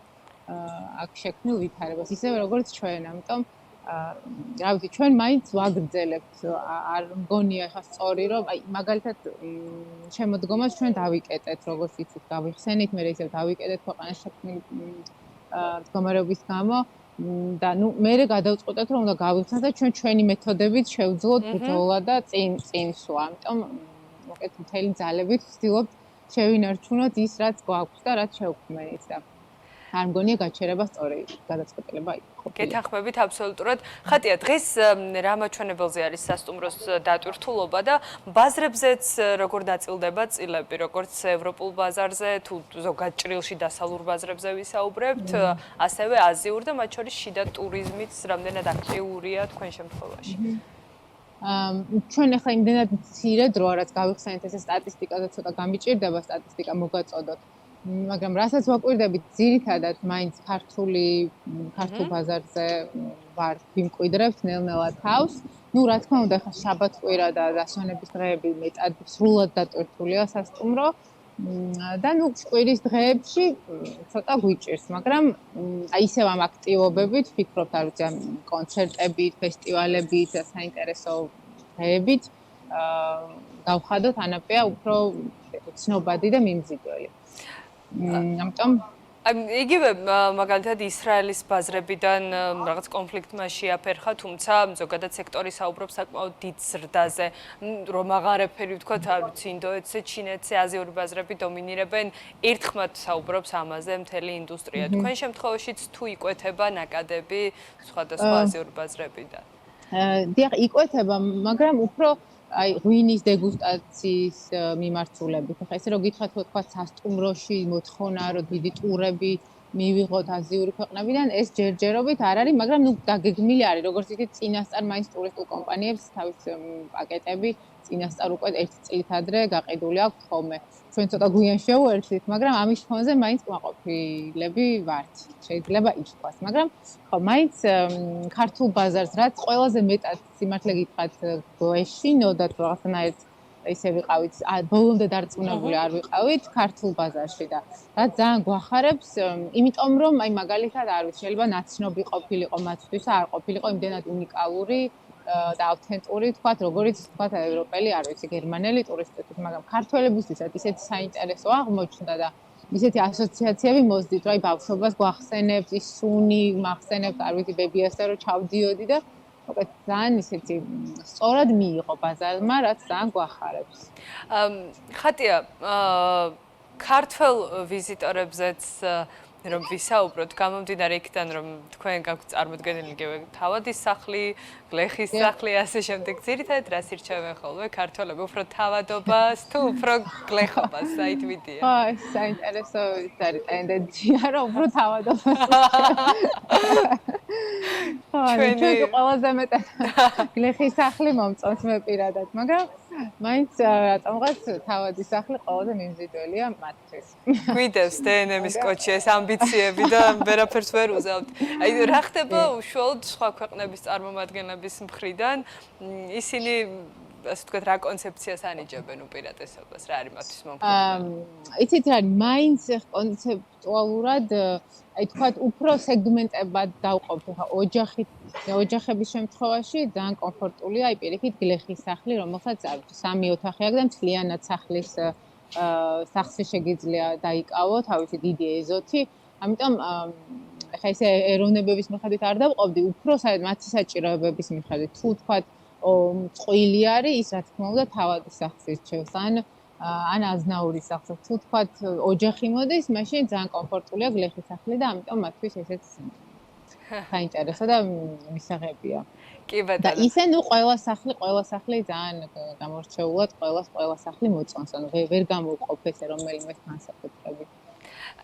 აქ შექმნილ ვითარებას, ისევე როგორც ჩვენ, ამიტომ რა ვიცი, ჩვენ მაინც ვაგრძელებთ, არ მგონია ხა სწორი, რომ აი მაგალითად შემოდგომას ჩვენ დავიკეტეთ, როგორც იცით, გავიხსენით, მე ისევ დავიკეტეთ ქვეყანაში შექმნილი მდგომარეობის გამო და ნუ მე გადავწყვეტეთ, რომ უნდა გავიხსენოთ და ჩვენ ჩვენი მეთოდებით შევძლოთ ბრძოლა და წინ სვა. ამიტომ მოკეთ მთელი ძალებით ვცდილობთ შევინარჩუნოთ ის, რაც გვაქვს და რაც შევქმნით და არ მგონია გაჩერება სწორი გადაწყვეტილება იყო. გეთანხმებით აბსოლუტურად. ხატია, დღეს რა მაჩვენებელზე არის სასტუმროს დატვირთულობა და ბაზრებზეც როგორ დაწილდება წილები, როგორც ევროპულ ბაზარზე, თუ ზოგად ჭრილში დასავლურ ბაზრებზე ვისაუბრებთ, ასევე აზიურ და მათ შორის შიდა ტურიზმიც რამდენად აქტიურია თქვენ შემთხვევაში. ჩვენ ახლა იმდენად მცირე დრო, რაც გავიხსენეთ ესე სტატისტიკა და ცოტა გამიჭირდება სტატისტიკა მოგაწოდოთ. მაგრამ რასაც ვაკვირდებით, ძირითადად მაინც ქართულ ბაზარზე ვარ ვიმკვიდრებთ ნელ-ნელა თავს. ნუ რა თქმა უნდა, ხა შაბათ-კვირა და დასვენების დღეები მეტად სრულად დატვირთულია სასტუმრო და ნუ კვირის დღეებში ცოტა გვიჭირს, მაგრამ აი ისევ ამ აქტივობებით ვფიქრობთ, არ ვიცი, ამ კონცერტებით, ფესტივალებით, საინტერესო დღეებით გავხადოთ ანაპეა უფრო ცნობადი და მიმზიდველი. ამიტომ იგივე მაგალითად ისრაელის ბაზრებიდან რაღაც კონფლიქტმა შეაფერხა, თუმცა ზოგადად სექტორი საუბრობს საკმაოდ დიდ ზრდაზე, რომ აღარაფერი ვთქვათ, არ ვიცი, ინდოეთზე, ჩინეთზე, აზიური ბაზრები დომინირებენ, ერთხმად საუბრობს ამაზე მთელი ინდუსტრია. თქვენ შემთხვევაშიც თუ იკვეთება ნაკადები სხვადასხვა აზიური ბაზრებიდან? დიახ, იკვეთება, მაგრამ უფრო აი ღვინის დეგუსტაციის მიმართულებით. ახლა ესე რომ გითხრათ, თქვა სასტუმროში მოთხოვნა, რომ დიდი ტურები მივიღოთ აზიური ქვეყნებიდან, ეს ჯერჯერობით არ არის, მაგრამ ნუ დაგეგმილი არის, როგორც იცით, წინასწარ მაინც ტურისტულ კომპანიებს თავის პაკეტები წინასწარ უკვე ერთი წლით ადრე გაყიდული აქვს ხოლმე. ჩვენ ცოტა გვიან შევუერთდით, მაგრამ ამის ფონზე მაინც კმაყოფილები ვართ. შეიძლება ითქვას, მაგრამ ხო, მაინც ქართულ ბაზარს რაც ყველაზე მეტად სიმართლე გითხრათ გვეშინოდათ რაღაცნაირად ისე ვიყავით, ბოლომდე დარწმუნებული არ ვიყავით ქართულ ბაზარში და რაც ძალიან გვახარებს, იმიტომ რომ აი მაგალითად არ ვიცი, შეიძლება ნაცნობი ყოფილიყო მათთვის, არ ყოფილიყო იმდენად უნიკალური და ავთენტური, თქვათ, როგორიც თქვათ ევროპელი, არ ვიცი, გერმანელი ტურისტებისთვის, მაგრამ ქართველებისთვისაც ისეთი საინტერესო აღმოჩნდა და ისეთი ასოციაციები მოძდით, რომ აი ბავშვობას გვახსენებთ, ის სუნი მახსენებთ, არ ვიცი, ბებიასთან რომ ჩავდიოდი და მოკეთ ძალიან ისეთი სწორად მიიღო ბაზარმა, რაც ძალიან გვახარებს. ხატია, ქართველ ვიზიტორებზეც რომ ვისაუბროთ, გამომდინარე იქიდან, რომ თქვენ გაქვთ წარმოდგენილი იგივე თავადის სახლი, გლეხის სახლი, ასე შემდეგ. ძირითადად რას ირჩევენ ხოლმე ქართველები, უფრო თავადობას თუ უფრო გლეხობას, საითვიდია? ხო, საინტერესო არის ტენდენცია, რომ უფრო თავადობას. ჩვენი ყველაზე მეტად გლეხის სახლი მომწონს მე პირადად, მაგრამ მაინც რატომღაც თავადის სახლი ყველაზე მიმზიდველია მათთვის. გვიდევს დნმ-ის კოჩი ეს ამბიციები და ვერაფერს ვერ უზავთ. აი რა ხდება უშუალოდ სხვა ქვეყნების წარმომადგენლების მხრიდან? ისინი ასე ვთქვათ, რა კონცეფციას ანიჭებენ უპირატესობას, რა არის მათთვის მომხდარი? იცით რა, მაინც კონცეპტუალურად, აი თქვათ, უფრო სეგმენტებად დავყოფთ, ხა ოჯახების შემთხვევაში ძალიან კომფორტულია, აი პირიქით გლეხის სახლი, რომელსაც 3 ოთახი აქვს და მთლიანად სახლში შეგიძლია დაიკავო თავისი დიდი ეზოთი. ამიტომ ხა ესე ეროვნებების მიხედვით არ დავყოფდი, უფრო მათი საჭიროებების მიხედვით. თუ თქვათ წყვილი არის, ის რა თქმა უნდა თავადის სახლს ირჩევს, ან აზნაურის სახლს. თუ თქვათ ოჯახი მოდის, მაშინ ძალიან კომფორტულია გლეხის სახლი და ამიტომ მათთვის ესეც საინტერესო და მისაღებია. კი და ბატონო. ისე ნუ ყველა სახლი ძალიან გამორჩეულად ყველა სახლი მოწონს, ანუ ვერ გამოვყოფ ესე რომელიმე განსაკუთრებით.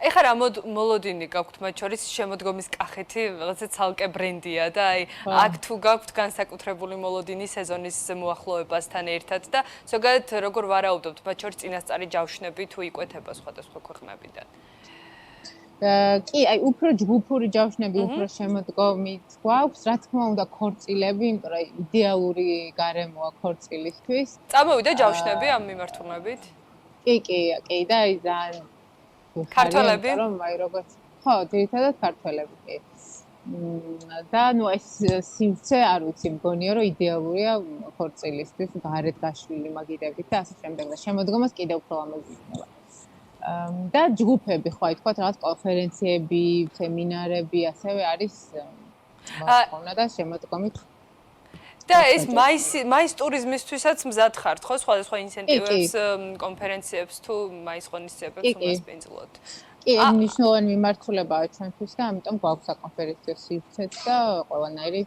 ეხლა რა მოლოდინი გაქვთ მათ შორის შემოდგომის კახეთი, რაღაცა ცალკე ბრენდია და აი აქ თუ გაქვთ განსაკუთრებული მოლოდინი სეზონის მოახლოებასთან ერთად და ზოგადად როგორ ვარაუდობთ მათ შორის წინასწარი ჯავშნები თუ იკვეთება სხვადასხვა ქვეყნებიდან? კი, აი უფრო ჯგუფური ჯავშნები, უფრო შემოდგომით გვაქვს, რა თქმა უნდა ქორწილები, იმიტომ რომ იდეალური გარემოა ქორწილისთვის. წამოვიდა ჯავშნები ამ მიმართულებით? კი და აი ძალიან ქართველები? რომ აი როგორც ხო, ძირითადად ქართველები კი. და ნუ ეს სივრცე არ ვიცი, მგონია რომ იდეალურია ქორწილისთვის, გარეთ გაშლილი მაგიდებით და ასე შემდეგ და შემოდგომას კიდევ უფრო ლამაზი იქნება. და ჯგუფები, ხო, აი თქვათ რაღაც კონფერენციები, სემინარები, ასევე არის მოხდა და შემოდგომით. და ეს მაის ტურიზმისთვისაც მზად ხართ, ხო, სხვადასხვა ინცენტივებს, კონფერენციებს თუ მაის ღონისძიებებს უმასპინძლოთ. კი, მნიშვნელოვანი მიმართულებაა ჩვენთვის და ამიტომ გვაქვს საკონფერენციო სივრცეც და ყველანაირი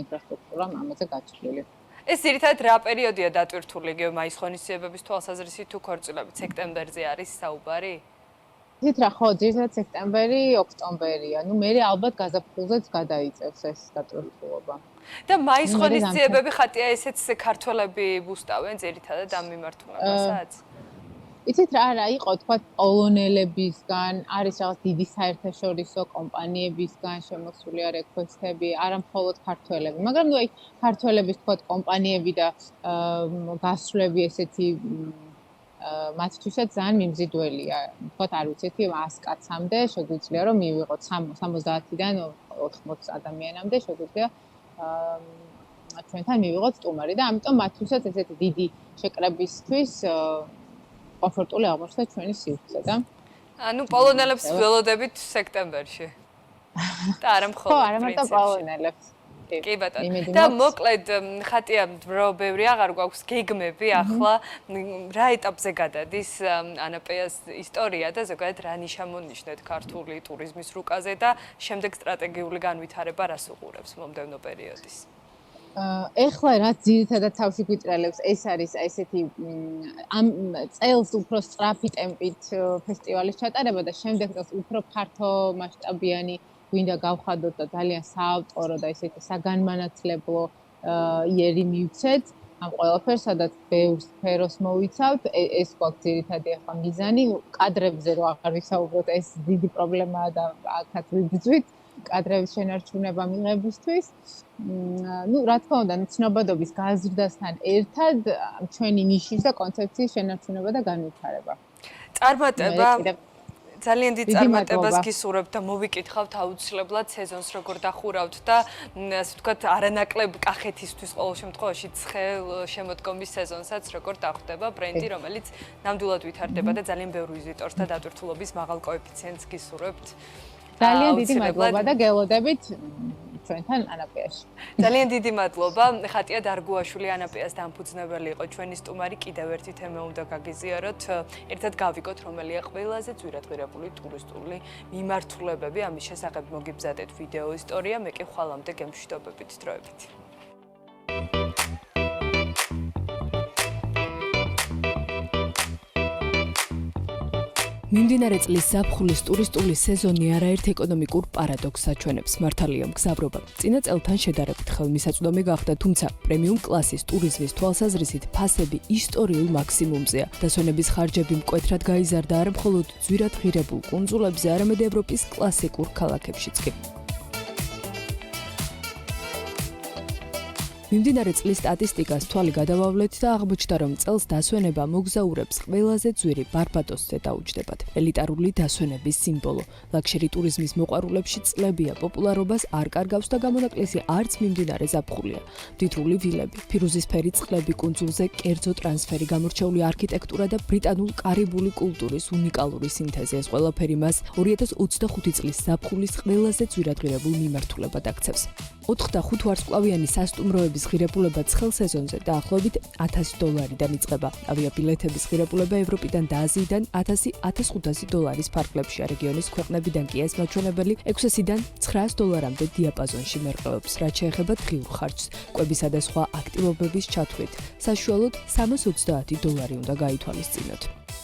ინფრასტრუქტურა ამაზე გაჭრილი. ეს ძირითადად რა პერიოდია დატვირთული იგივე მაის ღონისძიებების თვალსაზრისით თუ ქორწილებით? სექტემბერზე არის საუბარი? იცით რა, ხო, ძირითადად სექტემბერი, ოქტომბერია. ნუ მე ალბათ გაზაფხულზეც გადაიწევს ეს დატვირთულობა. და მაის ღონისძიებები ხატია ესეც ქართველები ბუსტავენ ძირითადად ამ მიმართულებასაც? იცით რა იყო, თქვა პოლონელებისგან, არის რაღაც დიდი საერთაშორისო კომპანიებისგან შემოსული რეკვესტები, არა მხოლოდ ქართველები, მაგრამ ნუ აი ქართველების თქვა კომპანიები და გასვლები ესეთი მათთვისაც ძალიან მიმზიდველია. თქვა არ ვიცეთი 100 კაცამდე შეგვიძლია რომ მივიღოთ 70-დან 80 ადამიანამდე შეგვიძლია ჩვენთან მივიღოთ სტუმარი და ამიტომ მათთვისაც ესეთი დიდი შეკრებისთვის კომფორტული აღმოჩნდა ჩვენი სივრცე და ანუ პოლონელებს ველოდებით სექტემბერში. და არა მხოლოდ ხო, არა მარტო პოლონელებს. კი ბატონო. და მოკლედ ხატია დრო ბევრი აღარ გვაქვს გეგმები ახლა რა ეტაპზე გადადის ანაპეას ისტორია და ზოგადად რა ნიშა მონიშნეთ ქართული ტურიზმის რუკაზე და შემდეგ სტრატეგიული განვითარება რას უყურებს მომდევნო პერიოდის? ეხლა რაც ძირითადად თავში გვიტრალებს, ეს არის ესეთი ამ წელს უფრო სწრაფი ტემპით ფესტივალის ჩატარება და შემდეგ წელს უფრო ფართო მასშტაბიანი გვინდა გავხადოთ და ძალიან საავტორო და ესეთი საგანმანათლებლო იერი მივცეთ ამ ყველაფერს, სადაც ბევრ სფეროს მოვიცავთ. ეს გვაქვს ძირითადი ახლა მიზანი, კადრებზე რო აღარ ვისაუბროთ, ეს დიდი პრობლემაა და აქაც ვიბრძვით კადრების შენარჩუნება მიღებისთვის. ნუ რა თქმა უნდა, ცნობადობის გაზრდასთან ერთად ჩვენი ნიშის და კონცეფციის შენარჩუნება და განვითარება. წარმატება ძალიან დიდ წარმატებას გისურვებთ და მოვიკითხავთ აუცილებლად სეზონს როგორ დახურავთ და ასე ვთქვათ არანაკლებ კახეთისთვის ყოველ შემთხვევაში ცხელ შემოდგომის სეზონსაც როგორ დახვდება ბრენდი რომელიც ნამდვილად ვითარდება და ძალიან ბევრ ვიზიტორს და დატვირთულობის მაღალ კოეფიციენტს გისურვებთ. ძალიან დიდი მადლობა და გელოდებით ჩვენთან ანაპეაში. ძალიან დიდი მადლობა. ხატია დარგუაშვილი ანაპეას დამფუძნებელი იყო ჩვენი სტუმარი. კიდევ ერთი თემა უნდა გაგიზიაროთ. ერთად გავიგოთ რომელია ყველაზე ძვირადღირებული ტურისტული მიმართულებები. ამის შესახებ მოგიბზადეთ ვიდეო ისტორია. მე კი ხვალამდე გემშვიდობებით დროებით. მიმდინარე წლის ზაფხულის ტურისტული სეზონი არაერთ ეკონომიკურ პარადოქსს აჩვენებს. მართალია მგზავრობა წინა წელთან შედარებით ხელმისაწვდომი გახდა, თუმცა პრემიუმ კლასის ტურიზმის თვალსაზრისით ფასები ისტორიულ მაქსიმუმზეა. დასვენების ხარჯები მკვეთრად გაიზარდა არა მხოლოდ ძვირადღირებულ კუნძულებზე, არამედ ევროპის კლასიკურ ქალაქებშიც კი. მიმდინარე წლის სტატისტიკას თვალი გადავავლეთ და აღმოჩნდა, რომ წელს დასვენება მოგზაურებს ყველაზე ძვირი ბარბადოსზე დაუჯდებათ. ელიტარული დასვენების სიმბოლო. ლაქშერი ტურიზმის მოყვარულებში წლებია პოპულარობას არ კარგავს და გამონაკლისი არც მიმდინარე ზაფხულია. მდიდრული ვილები, ფირუზისფერი წყლები კუნძულზე, კერძო ტრანსფერი, გამორჩეული არქიტექტურა და ბრიტანულ-კარიბული კულტურის უნიკალური სინთეზი. ეს ყველაფერი მას 2025 წლის ზაფხულის ყველაზე ძვირადღირებულ მიმართულებად აქცევს. 4-5 ვარსკვლავიანი სასტუმროების ღირებულება ცხელ სეზონზე დაახლოებით $1000-დან იწყება. ავიაბილეთების ღირებულება ევროპიდან და აზიიდან $1000-1500 ფარგლებში, რეგიონის ქვეყნებიდან კი ეს მაჩვენებელი $600-დან $900-მდე დიაპაზონში მერყეობს, რაც შეეხება დღიურ ხარჯს. კვებისა და სხვა აქტივობების ჩათვლით, საშუალოდ $330 უნდა გაითვალისწინოთ.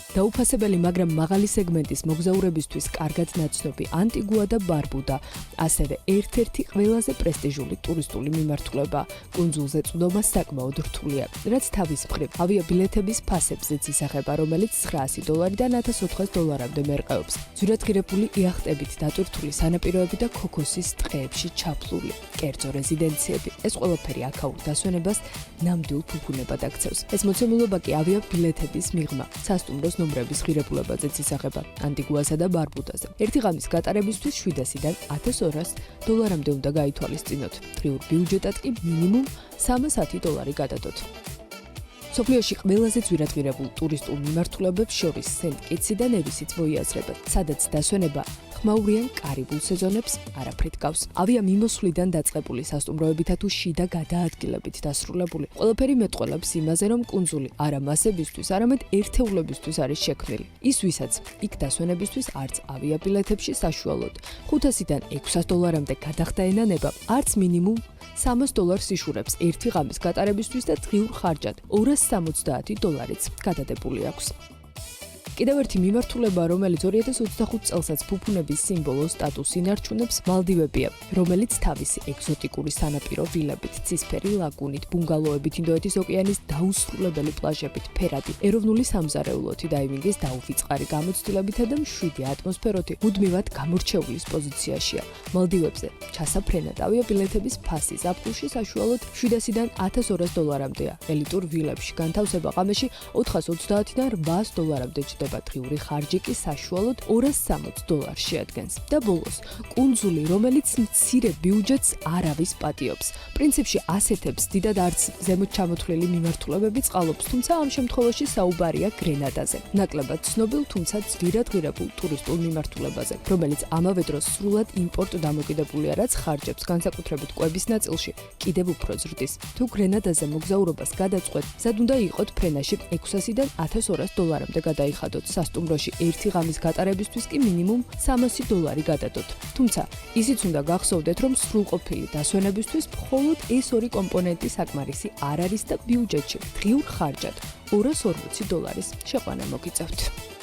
დაუფასებელი, მაგრამ მაღალი სეგმენტის მოგზაურებისთვის კარგად ნაცნობი ანტიგუა და ბარბუდა, ასევე ერთ-ერთი ყველაზე პრესტიჟული ტურისტული მიმართულება. კუნძულზე წვდომა საკმაოდ რთულია, რაც თავის მხრივ ავიაბილეთების ფასებზეც ისახება, რომელიც $900-დან $1400-მდე მერყეობს. ძვირადღირებული იახტებით დატვირთული სანაპიროები და ქოქოსის ტყეებში ჩაფლული კერძო რეზიდენციები. ეს ყველაფერი აქაურ დასვენებას ნამდვილ ფუფუნებად აქცევს. ეს მოცემულობა კი ავიაბილეთების მიღმა სასტუმროს ნომრების ღირებულებაზეც ისახება ანტიგუასა და ბარბუდაზე. ერთი ღამის გატარებისთვის $700-დან $1200-მდე უნდა გაითვალისწინოთ. დღიურ ბიუჯეტად კი მინიმუმ $310 გადადოთ. სოფლიოში ყველაზე ძვირადღირებულ ტურისტულ მიმართულებებს შორის სენტ-კიტსი და ნევისიც მოიაზრებათ, სადაც დასვენება ხმაურიან კარიბულ სეზონებს არაფრით გავს. ავია მიმოსვლიდან დაწყებული სასტუმროებითა თუ შიდა გადაადგილებით დასრულებული, ყველაფერი მეტყველებს იმაზე, რომ კუნძული არა მასებისთვის, არამედ ერთეულებისთვის არის შექმნილი. ის, ვისაც იქ დასვენებისთვის არც ავიაბილეთებში საშუალოდ $500-დან $600-მდე გადახდა ენანება, არც მინიმუმ $300 იშურებს ერთი ღამის გატარებისთვის და დღიურ ხარჯად $270-იც გადადებული აქვს. კიდევ ერთი მიმართულება, რომელიც 2025 წელსაც ფუფუნების სიმბოლო სტატუსს ინარჩუნებს, მალდივებია, რომელიც თავისი ეგზოტიკური სანაპირო ვილებით, ცისფერი ლაგუნით, ბუნგალოებით, ინდოეთის ოკეანის დაუსრულებელი პლაჟებით, ფერადი, ეროვნული სამზარეულოთი, დაივინგის დაუვიწყარი გამოცდილებითა და მშვიდი ატმოსფეროთი მუდმივად გამორჩეულის პოზიციაშია. მალდივებზე ჩასაფრენად ავიაბილეთების ფასი ზაფხულში საშუალოდ $700-დან $1200-მდეა. ელიტურ ვილებში განთავსება ღამეში $430-დან $800-მდე ჯდება. დღიური ხარჯი კი საშუალოდ $260 შეადგენს. და ბოლოს, კუნძული, რომელიც მცირე ბიუჯეტს არავის პატიობს. პრინციპში ასეთებს დიდად არც ზემოთ ჩამოთვლილი მიმართულებები წყალობს, თუმცა ამ შემთხვევაში საუბარია გრენადაზე. ნაკლებად ცნობილ, თუმცა ძვირადღირებულ ტურისტულ მიმართულებაზე, რომელიც ამავე დროს სრულად იმპორტ დამოკიდებულია, რაც ხარჯებს, განსაკუთრებით კვების ნაწილში, კიდევ უფრო ზრდის. თუ გრენადაზე მოგზაურობას გადაწყვეტ, ზად უნდა იყოთ ფრენაში $600-დან $1200-მდე გადაიხადოთ. სასტუმროში ერთი ღამის გატარებისთვის კი მინიმუმ $300 გადადოთ. თუმცა, ისიც უნდა გახსოვდეთ, რომ სრულყოფილი დასვენებისთვის მხოლოდ ეს ორი კომპონენტი საკმარისი არ არის და ბიუჯეტში დღიურ ხარჯად $240 შეყვანა მოგიწევთ.